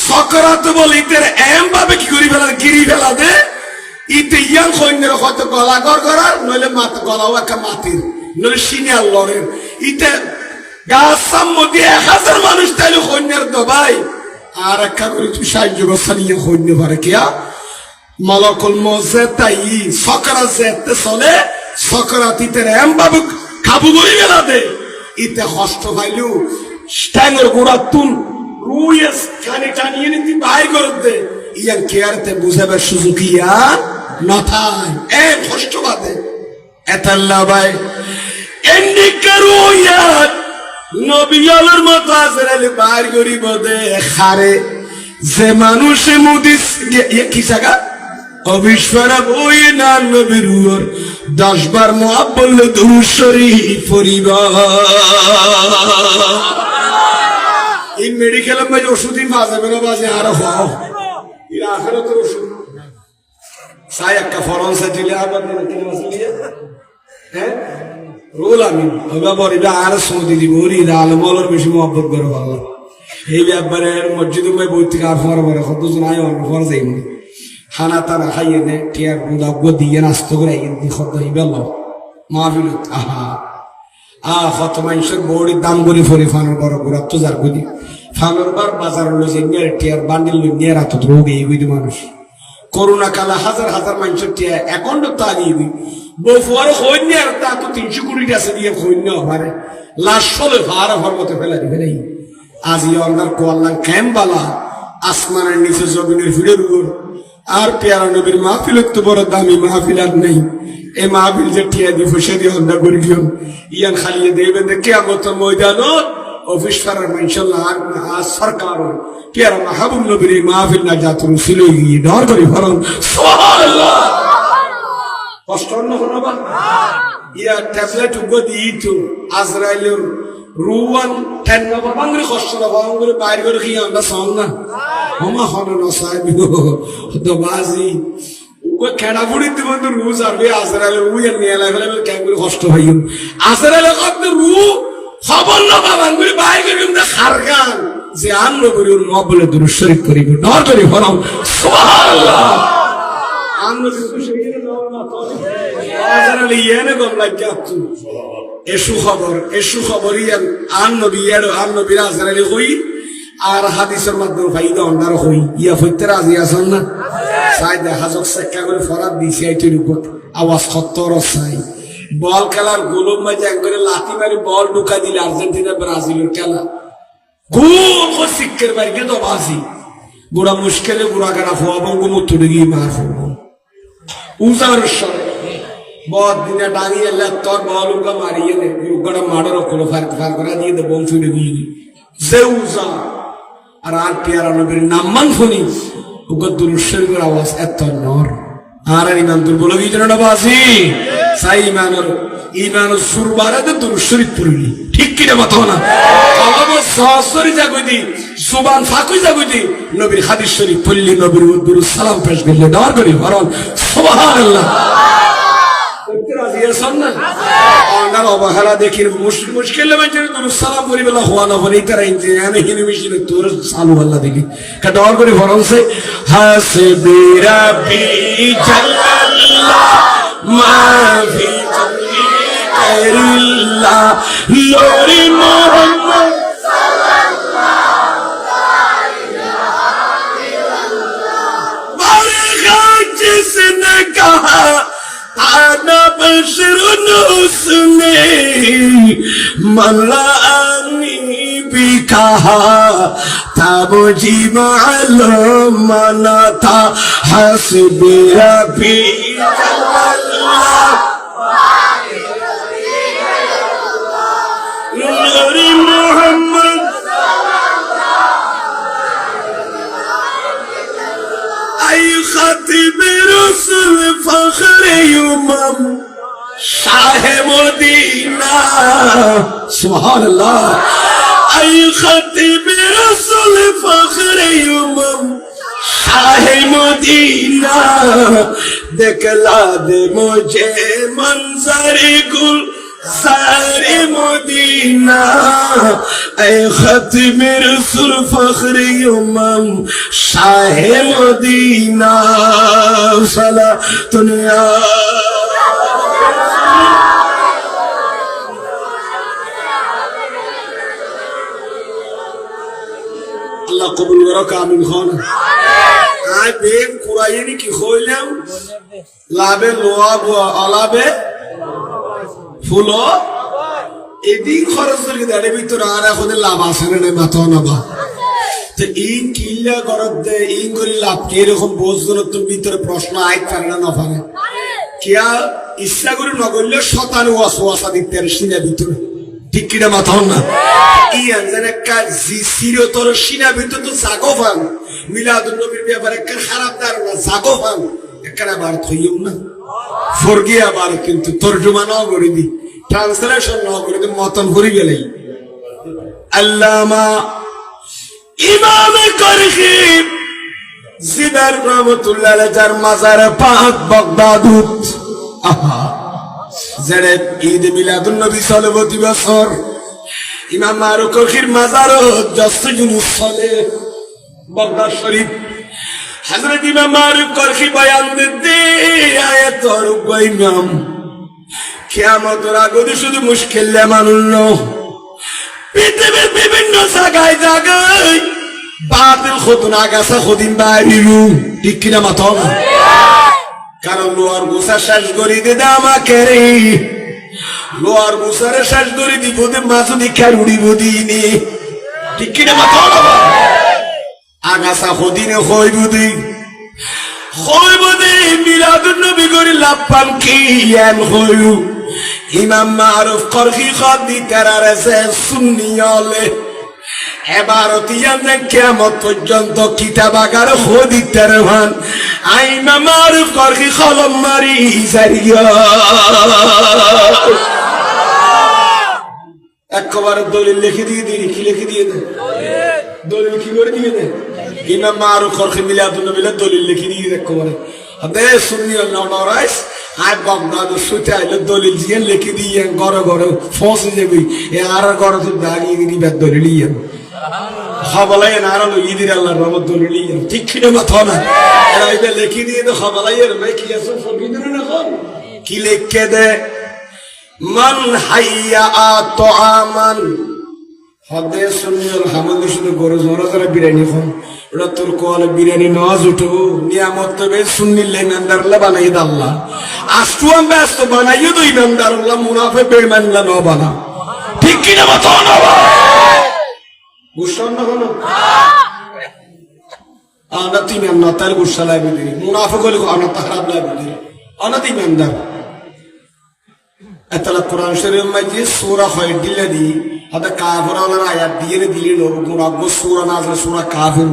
সকরাত বলে ইতের এম ভাবে কি করি ফেলা গিরি ফেলা দে ইতে ইয়াং সৈন্যের হয়তো গলা গড় করার নইলে মাথা গলাও একটা মাটির নইলে সিনিয়র লড়ের ইতে গাছাম মধ্যে 1000 মানুষ তাইলে সৈন্যের দবাই আর একটা করে তুই সাহায্য করছা নিয়ে সৈন্য পারে কিয়া মলকুল মজে তাই সকরাত যেতে চলে সকরাত ইতের এম ভাবে কাবু করি ফেলা দে ইতে কষ্ট পাইলু স্ট্যাঙ্গের গোড়া তুল রুয়েস কানে টানিয়ে নিতে বাই করতে ইয়ান কেয়ারতে বুঝাবার সুযোগ ইয়া নথায় এ কষ্ট বাদে এতাল্লা ভাই এন্ডিকারু ইয়াত নবিয়লের মতো আজরাইল বাইর করিব দে খারে যে মানুষে মুদিস কি জায়গা অবিশ্বরা বই না নবীর উপর 10 বার মুআব্বল দুরূদ শরীফ পড়িবা এই মেডিকেলের মাঝে ওষুধই বাজাবে না বাজে আর হও এর আখেরাতের ওষুধ সাই একটা ফরনসে দিলে আবার দিন কিনে মাসলিয়ে হ্যাঁ রোল আমি ওবা বড়িবা আর সৌদি দিব ওরি আলমলের বেশি মহব্বত করে ভালো এই ব্যাপারে মসজিদে মই বই থেকে আর ফর পরে কতজন আয় অন্য ফর যাই না খানা তারা খাইয়ে নে টিয়ার বুদাগ্য দিয়ে নাস্ত করে কিন্তু খদ্দ হিবেল মাহফিলত আহা কত মানুষের বড়ির দাম করি ফরি ফানোর বড় ঘুরাত তো যার বুঝি ফানোর বার বাজার লইছে নিয়ে টিয়ার বান্ডিল নিয়ে রাত রোগ এই বুঝি মানুষ করোনা কালে 1000 মানুষের টিয়া অ্যাকাউন্ট তা দিয়ে দিই বউয়ার হইন আর তা তো 300 কোটি টাকা দিয়ে হইন পারে লাশ চলে ভাড়া ভরমতে ফেলা দিবে নাই আজ ইয়ার কোয়াল্লাং ক্যাম্বালা আসমানের নিচে জমিনের ভিড়ের উপর আর পেয়ারা নবীর মাহফিলত তো বড় দামি মাহফিল আর নেই এই মাহফিল যে টিয়া দি ফুসে দিয়ে হন্দা করি গিয়ন ইয়ান খালিয়ে দেবেন কিয়ামতের ময়দানত অফিস ফারার মাইশাল্লাহ আর সরকার পেয়ারা মাহবুব নবীর মাহফিল না জাতুর ছিল গিয়ে ডর করি ফরম সুবহানাল্লাহ কষ্ট না হবা ইয়া ট্যাবলেট উগো দিত আজরাইলের রুয়ান টেন না বাংরে কষ্ট না বাংরে বাইর করে কি আমরা সং না হমা হনো না সাহেব তো বাজি উগো কেডা বুড়ি দিব তো রুজ আর বে আজরাইলের রুয়ান নিয়ে লাইলে কেমন কষ্ট হইম আজরাইলের কত রু খবর না বাংরে বাইর করে আমরা খারগান যে আন নবীর মুআব্বলে দুরূদ শরীফ করিব ডর করি ফরম সুবহানাল্লাহ আন নবীর শরীফ আজরাইল ইয়ানে গম লাগিয়া তু এসু খবর ইয়ান আন নবী আজরাইল হই আর হাদিসের মাধ্যমে ফাইদা অন্ডার হই ইয়া ফইতে রাজি আছেন না সাই দেখা যাক সেক্কা করে ফরাদ দিছে এইটির উপর আওয়াজ খত্তর চাই বল খেলার গোলম মাঝে একবারে লাথি মারি বল ঢুকা দিলে আর্জেন্টিনা ব্রাজিলের খেলা গোল শিক্ষের বাইরে তো বাজি গোড়া মুশকিলে গোড়া গাড়া হওয়া বঙ্গ মুতুড়ে গিয়ে মার ফেলবো উজার সরে बहुत दिन डांगी अल्लाह तौर बालूगा मारिए ने युगड़ा माडर कोलो फार करा दिए तो बम छुड़े गई जेउजा आरान प्यारा नबीर नामन फुनी उगत दुरूद शरीफের आवाज এত নর আর ইমান দুল বলে গিয়ে না বাসি সাই ইমানের সুরবারে তো দুরূদ শরীফ পড়লি ঠিক কি না মাথা না আল্লাহ সরাসরি যা কই দি সুবান ফাঁকুই যাগুদি নবীর হাদিস শরীফ পড়লি নবীর উদ্দুরুস সালাম পেশ করলে ডর করি বরং সুবহানাল্লাহ অবহেলা দেখি মুশকিল সালাম করি বেলা হওয়া না হলে তারা হিনমিশিনে তোর সালু আল্লাহ দেখি ডর করি ফরংসে হাসবি রাব্বি জাল্লাল্লাহ মাফি গায়রিল্লাহ নূরি মুহাম্মদ जिसने कहा आना बशर उसने मलानी भी कहा था मुझे मालूम मना था हस्बी रब्बी जल्लल्लाह नूरी मोहम्मद खतीब रसूल फखरे उम्म शाह मदीना सुभान अल्लाह आई खतीब रसूल फखरे उम्म शाह मदीना दिखला दे मुझे मंजर गुल सारे मदीना ऐ खत्म रसूल फखरे उम्म शाह मदीना सला दुनिया अल्लाह कबूल करो आमीन खान आय बेग कुराइनी की खोइलाम लाभे लोआब अलाबे ফুলো এদিন খরচ করে দেড়ে ভিতর আর এখন লাভ আসে না মাথা না বা তো ইন কিল্লা করত দে ইন করি লাভ কি এরকম বোঝগুলোর ভিতরে প্রশ্ন আইত পারে না পারে কিয়া ইচ্ছা করে নগরলে শতানু ওয়াসওয়াসা দিতে আর সিনা ভিতরে ঠিক কিনা মাথা না ইয়ান যেন একটা সিরতর সিনা ভিতর তো জাগো পান মিলাদুন নবীর ব্যাপারে একটা খারাপ ধারণা জাগো পান একটা বার থইও না ফরগি আবার কিন্তু তরজমা না করে দি ট্রান্সলেশন না করে দি মতন করে গেলেই আল্লামা ইমাম করখি জিদার রহমাতুল্লাহ আলাইহি যার মাজার পাক বাগদাদুত আহা যারে ঈদ মিলাদুন নবী সাল্লাল্লাহু বছর ইমাম মারুফ করখির মাজারও 10 জুলুস চলে বাগদাদ শরীফ हजरत इमाम मारूफ करखी बयान देते आयत और इमाम কিয়ামতের আগে শুধু মুশকিল মানুষ পৃথিবীর বিভিন্ন জায়গায় জায়গায় বাতিল খুদনা গাছা খুদিন বাইরিলু ঠিক কিনা মাথা কারণ লোয়ার গোসা শেষ করে দে আমাকে রে লোয়ার গোসারে শেষ করে দিব দে মাঝু দীক্ষার উড়িব দিনে ঠিক কিনা মাথা আগাছা খুদিনে হইবুদি মিলাদুন নবী করি লাভ পান কি এন হইউ ইমাম মারুফ করখি খাদি তেরারে সে সুন্নিয়লে এবারতিয়ান যে কিয়ামত পর্যন্ত কিতাবাগার খোদি তেরভান আই ইমাম মারুফ করখি কলম মারি জারিয়া একবার দলিল লিখে দিয়ে দিই কি লিখে দিয়ে দে দলিল কি করে দিয়ে দে ইমাম মারুফ করখি মিলাদুন নবী দলিল লিখে দিয়ে দে একবারে দে সুন্নিয়ল নরাইস আই বাগদাদ সুতে আইলে দলিল দিয়ে লিখে দিয়ে ঘরে ঘরে ফসে যাবি এ আর ঘরে তো দাঁড়িয়ে দিবি দলিল ইয়ে খবলাই না আর ঈদের আল্লাহর রহমত দলিল ইয়ে ঠিক কিনা মাথা না এরা এটা লিখে দিয়ে তো খবলাই এর ভাই কি আছে ফকিদের না কোন কি লিখে দে মান হাইয়া আতআমান হদে সুন্নিয়ল হামদ শুধু গরু জোরা জোরা বিরিয়ানি খান ওরা তোর কোয়ালে বিরিয়ানি নওয়াজ উঠো নিয়ামত তবে সুন্নিল ইমানদারলা বানাই দাল্লাহ আষ্টুয়াম ব্যস্ত বানাইও তো ইমানদারলা মুনাফে বেঈমানলা ন বানা ঠিক কি না মাথা না গুসন না কোন আনা তিন না তার গুসা লাগবে দিই মুনাফে কইলে আনা খারাপ লাগবে দিই আনা তিন ইমানদার এতলা কোরআন শরীফ মাঝে সূরা হয় দিলে দি হদা কাফিরওয়ালার আয়াত দিয়ে দিলেন মুনাফিক সূরা নাযিল সূরা কাফির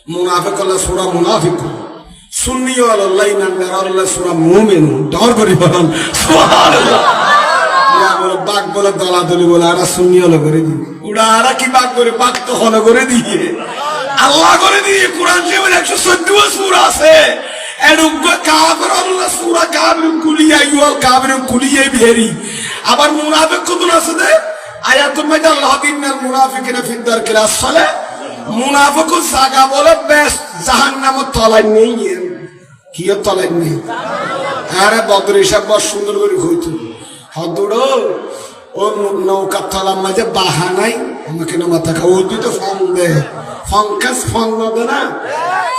মুনাফিক আল্লাহ সূরা মুনাফিক সুন্নি আল্লাহ ইমানদার আল্লাহ সূরা মুমিন ডর করি বলেন সুবহানাল্লাহ বলে বাঘ বলে দলাদলি বলে আর শূন্য হলো করে দিয়ে ওরা আর কি বাঘ করে বাঘ তো হলো করে দিয়ে আল্লাহ করে দিয়ে কোরআন শরীফের 114 সূরা আছে আবার মুনাফিক কত আছে দে আয়াতুল মাইদা আল্লাহ ইন্নাল মুনাফিকিনা ফি দারকিল আসফালে মুনাফিক জায়গা বলে বেশ জাহান্নামের তলায় নেই কি তলায় নেই আরে বদর হিসাব বড় সুন্দর করে কইতো হদুড়ো ও নৌকার তলার মাঝে বাহানাই আমাকে না মাথা খাও তুই তো ফং দে ফংকাস ফং দে না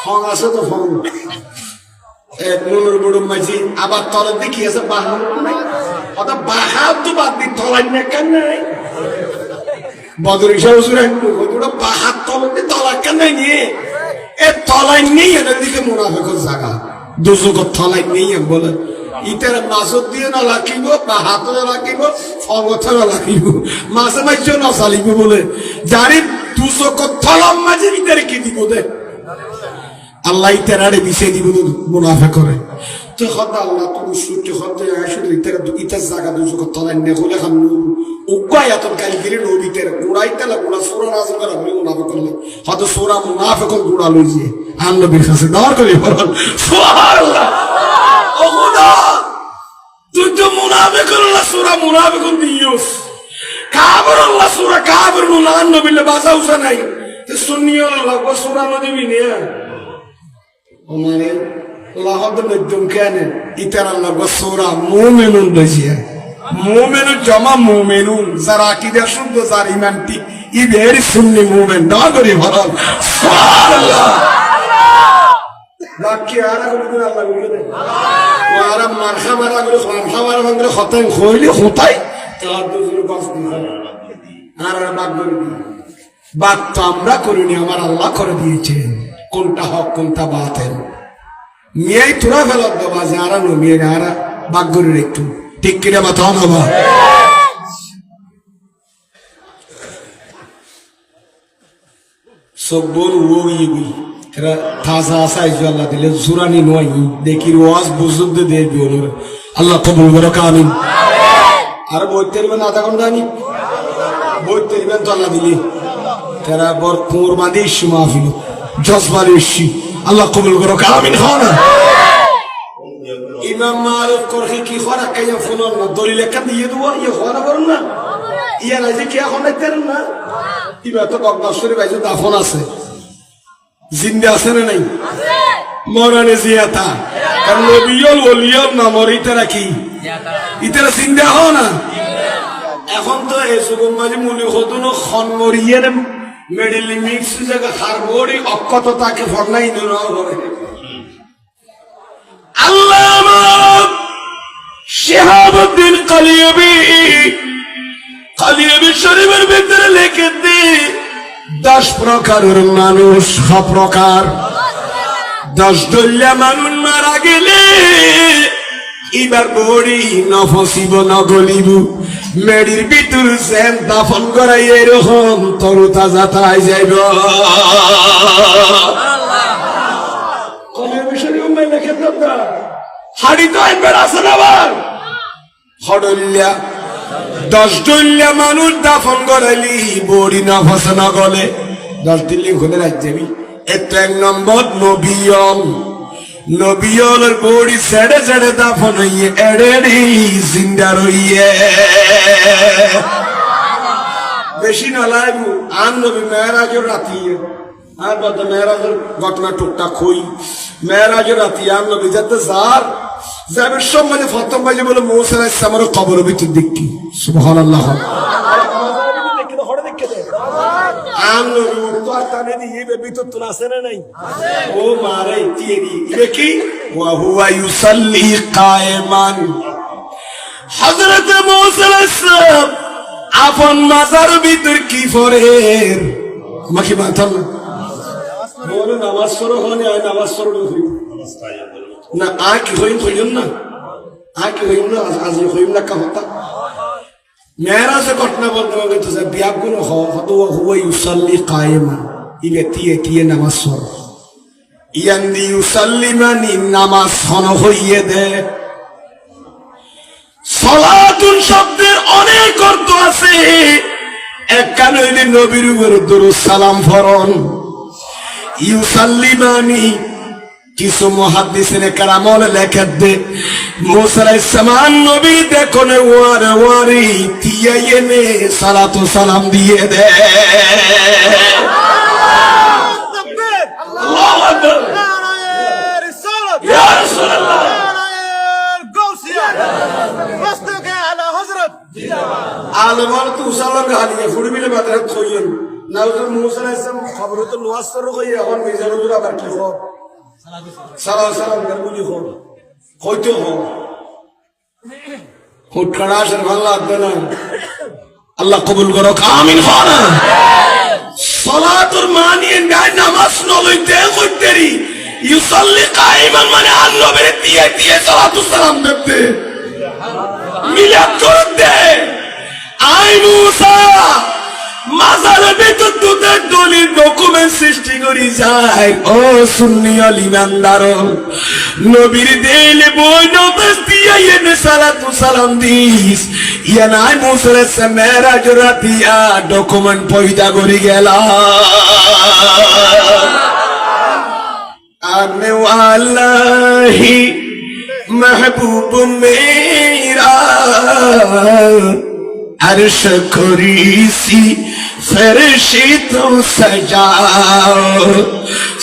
ফং আছে তো ফং নুনুর বুড়ো মাঝি আবার তলার দিকে আছে বাহান নাই অর্থাৎ বাহার তো বাদ দি তলার না কেন নাই বদর হিসাব হদুড়ো বাহার তলার দিয়ে তলার কেন নিয়ে এ তলায় নেই এটার দিকে মুনাফিকের জায়গা দুজকের তলায় নেই বলে ইটার মাছত দিয়ে না লাখিব বা হাতে লাখিব ফগতে লাখিব মাছে মাঝে না চালিব বলে যারি দুজকের তলার মাঝে ইটারে কি দিব দে আল্লাহ ইতারে বিছে দিব মুনাফিক করে তো খোদা আল্লাহ তুমি সূর্য খোদা আসলে ইতার জায়গা দুজকের তলায় নে হলে খান উগায় এত কাল দিলে নবীতের গোড়াইতে গোড়া সোরা নাজল করা বলে মুনাফিক করলে হয়তো সোরা মুনাফিকর গোড়া লই যে আন নবীর কাছে দাঁড় করে বলেন সুবহানাল্লাহ ও খোদা তুই তো মুনাফিকর আল্লাহ সোরা মুনাফিকর দিয়স কাবর আল্লাহ সোরা কাবর মুনান নবীলে বাজাউসা নাই তে সুন্নিয় আল্লাহ কো সোরা নবী নে ও মানে লাহদ নজম কেন ইতার আল্লাহ কো সোরা মুমিনুন লইছে মুমিনুন জমা মুমিনুন যারা আকীদা শুদ্ধ যার ঈমান ঠিক ই ভেরি সুন্নি মুমিন না করে বলেন সুবহানাল্লাহ বাকি আরা করে আল্লাহ বলে দে ওরা মারখা মারা করে মারখা মারা ভাঙলে খতাই কইলে খতাই তার দুজনে বাস দিছে আর বাদ করে দি বাদ তো আমরা করিনি আমার আল্লাহ করে দিয়েছেন কোনটা হক কোনটা বাতিল মিয়াই তোরা ফেলত দেবা যে আরা নো মিয়াই আরা বাদ করে একটু ঠিক কিনা মাথা নবা সব বল ওই এরা তাজা আসাই আল্লাহ দিলে জুরানি নয় দেখি ওয়াজ বুজুর্গ দিয়ে দিও আল্লাহ কবুল করো আমিন আর বইতের বেন আধা ঘন্টা নি বইতের বেন তো আল্লাহ দিলি তেরা বর কুরবানি মাহফিল জজবারি ইসি আল্লাহ কবুল করো আমিন খাওয়া ইমাম মারুফ করহি কি খরা কাইয়া ফুলন না দলিল একটা দিয়ে দেবো ইয়ে খরা করুন না ইয়া নাই যে কি এখন নাইতেন না ইবা তো বকবাসরি বাইজু দাফন আছে জিন্দা আছে না নাই মরানে জিয়াতা কারণ নবিয়ল ওলিয়ল না মরিতারা কি ইতারা জিন্দা হও না এখন তো এই যুগের মাঝে মুলি হতুন খন মরিয়ে মেডেল মিক্স জায়গা খারবড়ি অক্ষত তাকে ফরনাই নিরাও করে আল্লামা শিহাবুদ্দিন কালিয়াবি শরীফের ভিতরে লিখে দে 10 প্রকারের মানুষ প্রকার 10 দলিয়া মানুষ মারা গেলে এবার বড়ি নফসিব নগলিব মেডির ভিতর সেন দাফন করাই এরকম তরু তাজা তাই যাইব কালিয়াবি শরীফ মে লিখে দাও হাড়ি তো একবার আসেন আবার হডলিয়া 10 দলিয়া মানুষ দাফন করাইলি বড়ি নফস না গলে 10 দিন ঘুরে রাখ যাবি এত 1 নম্বর নবিয়লের বড়ি ছেড়ে ছেড়ে দাফন হইয়ে এড়েড়ি জিন্দা রইয়ে বেশি না লাগবো আর নবী মেয়েরাজের রাতি আর বলতো মেয়েরাজের ঘটনা টুকটাক হই মেয়েরাজের রাতি আর নবী যাতে যাবের সময় প্রথম বাজে বলে মৌসা ইসলামের কবর ভিতর দেখি সুবহানাল্লাহ আপন মাজার ভিতর কি ফরের আমাকে মাথার নামাজ পড়ো হলে নামাজ পড়ো না আর কি হইম হইম না আর কি হইম না আজ হইম না কথা মেয়েরাজের ঘটনা বলতে হবে তো বিয়াপ গুলো হুয়া ইউসাল্লি কায়েমান ই ব্যক্তি এটিয়ে নামাজ পড়ো ইয়ান্দি ইউসাল্লি মানি নামাজ হন হইয়ে দে সালাতুন শব্দের অনেক অর্থ আছে। এক কানে নবীর উপরে দরুদ সালাম ফরন, ইউসাল্লিমানি কিছু মুহাদ্দিসিনে কেরাম লেখেন দে মুসা আলাইহিস সালাম নবী দেখুন ওয়ারে ওয়ারি তিয়াইনে সালাতু সালাম দিয়ে দে। আল্লাহু আকবার, ইয়া রাসূলুল্লাহ, আলমান তু সালাম গালিয়ে ফুড়বিলে মাত্র কইয়েন না হুজুর মুসা আলাইহিস সালাম খবর তো নওয়াজ সর কই এখন মিজানুর হুজুর আবার কি খবর সালাম সালাম গরগুলি খবর কইতে হো হুটকাড়া আসার ভালো লাগবে না। আল্লাহ কবুল করো, আমিন। খানা সালাতুর মানিয়ে গায় নামাজ নলইতে কইতেরি ইউসাল্লি কাইমান মানে আল্লাহর দিয়ে দিয়ে সালাতু সালাম দেতে মিলাদ করতে। আই মুসা মাজারের ভিতর দুধের দলিল ডকুমেন্ট সৃষ্টি করি যায়। ও সুন্নি আল ইমানদার নবীর দিলে বই নবস দিয়া এনে সালাতু সালাম দিস ইয়া নাই মুসা আলাইহিস সালাম মেরাজ রাতিয়া ডকুমেন্ট পয়দা করি গেলা। आने वाला ही महबूब मेरा अर्श खुरीसी फरशी तो सजाओ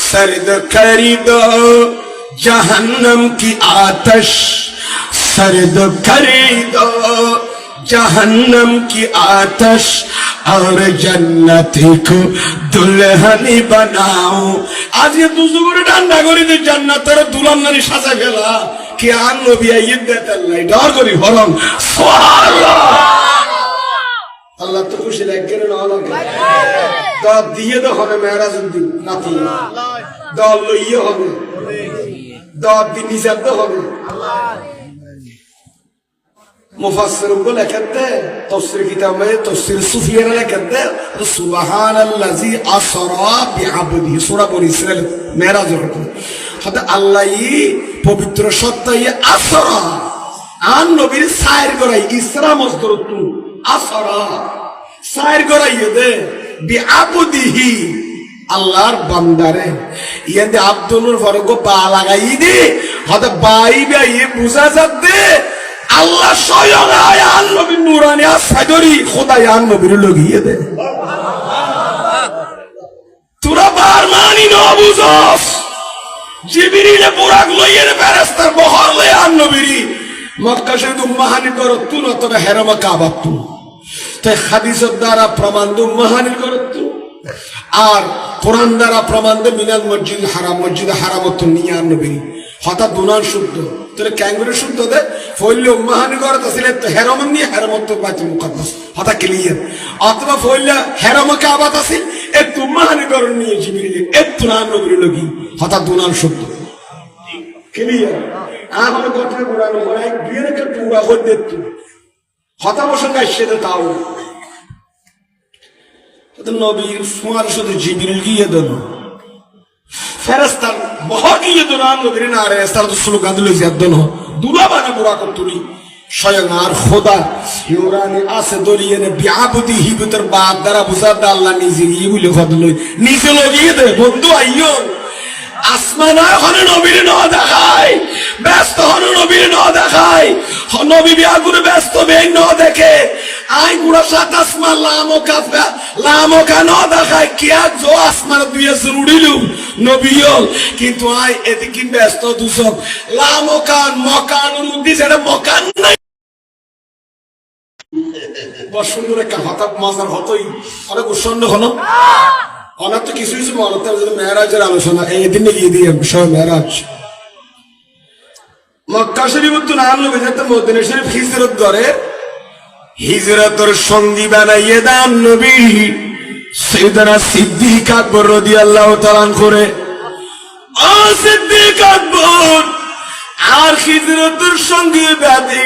सर्द कर दो जहन्नम की आतश सर्द कर दो जहन्नम की आतश और जन्नती को दुल्हनी बनाओ। आज ये दुजुगुरे ঠান্ডা করি যে জান্নাতের দুলহান নারী সাজা ফেলা কি আর নবী আইয়িদ দেতাল্লাই ডর করি হরম সুবহানাল্লাহ। আল্লাহ তো খুশি লাগে না লাগে দাঁত দিয়ে তো হবে মেরাজুল দিন নাতি দল লইয়ে হবে দাঁত দিন নিষেধ হবে। মুফাসসির গুলো লেখতে তাফসীর কিতাবে তাফসীর সুফিয়ারা লেখতে সুবহানাল্লাযী আসরা বিআবদিহি সূরা বনি ইসরাঈল মেরাজের কথা হতে আল্লাহই পবিত্র সত্তাই আসরা আন নবীর সাইর করাই ইসরা মজদুর তু আসরা সাইর করাই দে বিআবদিহি আল্লাহর বান্দারে ইয়াতে আব্দুল ফরক পা লাগাই দি হতে বাই বাই বুঝা যাচ্ছে আল্লাহ স্বয়ং আয়ান নবী নূরানি আসাদরি খোদাই আন নবীর লগিয়ে দে। তোরা বার মানি ন বুঝস জিবরিলে বুরাক লইয়ে ফেরেশতার বহর লয়ে আন নবীর মক্কা শরীফ উম্মাহানি করত তু না তবে হেরামা কাবা তু তাই হাদিসের দ্বারা প্রমাণ দু উম্মাহানি করত আর কোরআন দ্বারা প্রমাণ দে মিনাল মসজিদ হারাম তো নিয়ে আন নবীর হঠাৎ দুনান শুদ্ধ তোরে ক্যাঙ্গুরি শুদ্ধ দে ফইলে উম্মাহানি করত আসলে তো হেরাম নিয়ে হেরামত তো বাইতুল মুকাদ্দাস হঠাৎ ক্লিয়ার অথবা ফইলে হেরামা কাবা আসিল এ উম্মাহানি করন নিয়ে জিবরিল এ তুনান নবীর লগি হঠাৎ দুনান শুদ্ধ ক্লিয়ার আমার কথা কোরআন বলে বিয়ের একটা পুরা হয়ে দিত হঠাৎ বসঙ্গ আসছে তাও তো নবীর সুমার শুধু জিবরিল গিয়ে দেন ফেরেশতার বহগিয়ে দোনান নবীর না রে স্তার তো স্লোগান দিল জিয়াদন দুলা বানা বুড়া করতুলি স্বয়ং আর খোদা ইউরানি আছে দলিয়ে নে বিআবদিহি ভিতর বাদ দ্বারা বুঝা দা আল্লাহ নিজে ই বলে ফদল নিজে লগিয়ে দে বন্ধু আইয়ো আসমানায় হনে নবীর না দেখায় ব্যস্ত হনে নবীর না দেখায় নবী বিয়াগুরে ব্যস্ত বেই না দেখে আই গুড়া সাত আসমান লামোকা না দেখায় কিয়া জো আসমান দুইয়া জরুরিলু নবীল কিন্তু আই এদিকে ব্যস্ত দুসব লামোকান মকানুর মধ্যে যেটা মকান নাই বসুন্দর একটা হঠাৎ মজার হতই অনেক উৎসন্ন হলো অনেক তো কিছু কিছু মনে হতে মেরাজের আলোচনা এই দিন গিয়ে দিয়ে বিষয় মেরাজ মক্কা শরীফ তো না আনলো বেজাতে মদিনা শরীফ হিজরত করে হিজরতের সঙ্গী বানাইয়ে দেন নবী সাইয়েদনা সিদ্দিক আকবর রাদিয়াল্লাহু তাআলা করে ও সিদ্দিক আকবর আর হিজরতের সঙ্গী বাদি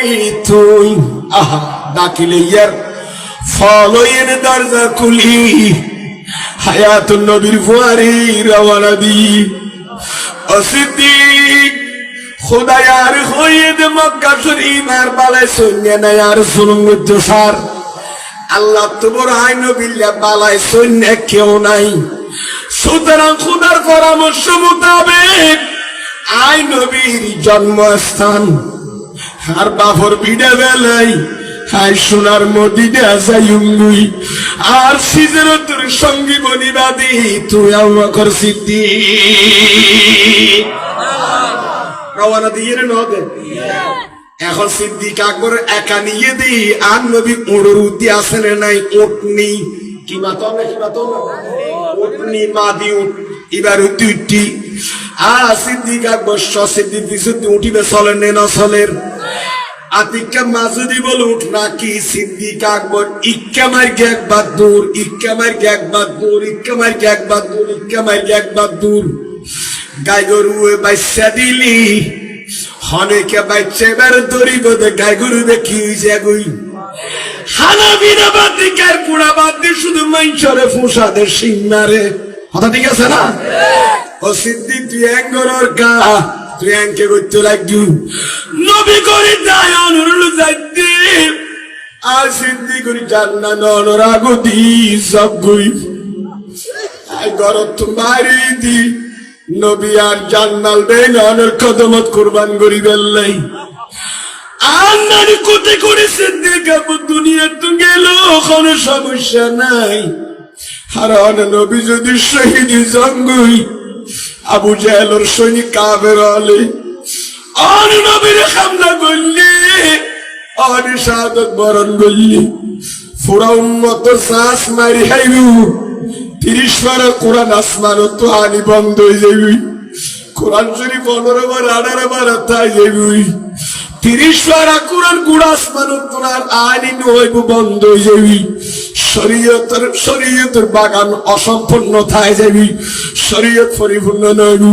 তুই আহা দাখিলে ইয়ার ফলোয়ের দরজা খুলি হায়াতুন নবীর ফুয়ারি রওনা দি ও সিদ্দিক খোদায়ার হয়ে দে মক্কা শরীফ আর বালাই সৈন্য নাই আর সুরঙ্গ সার আল্লাহ তো বড় আইন বিল্লা বালাই সৈন্য কেউ নাই। সুতরাং খোদার পরামর্শ মোতাবেক আই নবীর জন্মস্থান আর বাফর ভিড়ে বেলাই হাই সোনার মদিনা যাইউঙ্গুই আর সিজরতুর সঙ্গী বনিবাদী তুই আল্লাহ কর সিদ্দিক রওনা দিয়ে নদে। এখন সিদ্দিক আকবর একা নিয়ে দিই আর নবী উড়োর উদ্দি আসেন নাই উটনি কি মাতো না কি মাতো উটনি মাদি উট এবার উঠি আর সিদ্দিক আকবর সিদ্দিক বিশুদ্ধি উঠিবে চলেন না চলের আতিকা মাজুদি বল উঠ নাকি সিদ্দিক আকবর ইক্কা মার গে একবার দূর ইক্কা মার গে একবার দূর ইক্কা মার গে একবার দূর ইক্কা মার গে একবার দূর গাই গরু বাচ্চা দিলি হনেকে বাচ্চা এবার দড়িব দে গাই গরু দেখি যাগুই হানা বিনা বাদ দিকার কুড়া বাদ দিয়ে শুধু মাইনসরে ফুসাদের সিং মারে কথা ঠিক আছে না। ও সিদ্দিক তুই এক গরর গা তুই এনকে করতে লাগু নবী করে যায় অনুরুল যাইতে আর সিদ্দিক করি জান্না নরাগো দি সব গুই আই গরর তোমারি দি নবী আর জান্নাল বেন অনর কদমত কুরবান করি বেল্লাই আর নারী কোটে করে সিদ্দিক আবু দুনিয়ার তো গেল কোনো সমস্যা নাই। আর অন নবী যদি শহীদ জঙ্গুই আবু জাহেলের সৈনিক কাফের হলে অন নবীর হামলা করলে অন শাহাদত বরণ করলে পুরা উম্মত শ্বাস মারি হাইবু 30 বার কোরআন আসমান তো আনি বন্ধ হয়ে যাবি কোরআন শরীফ 15 বার 18 বার তাই যাবি 30 বার কোরআন গুড় আসমান তোর আনি হইব বন্ধ হয়ে যাবি শরীয়তের বাগান অসম্পূর্ণ থাই যাবি শরীয়ত পরিপূর্ণ নইবু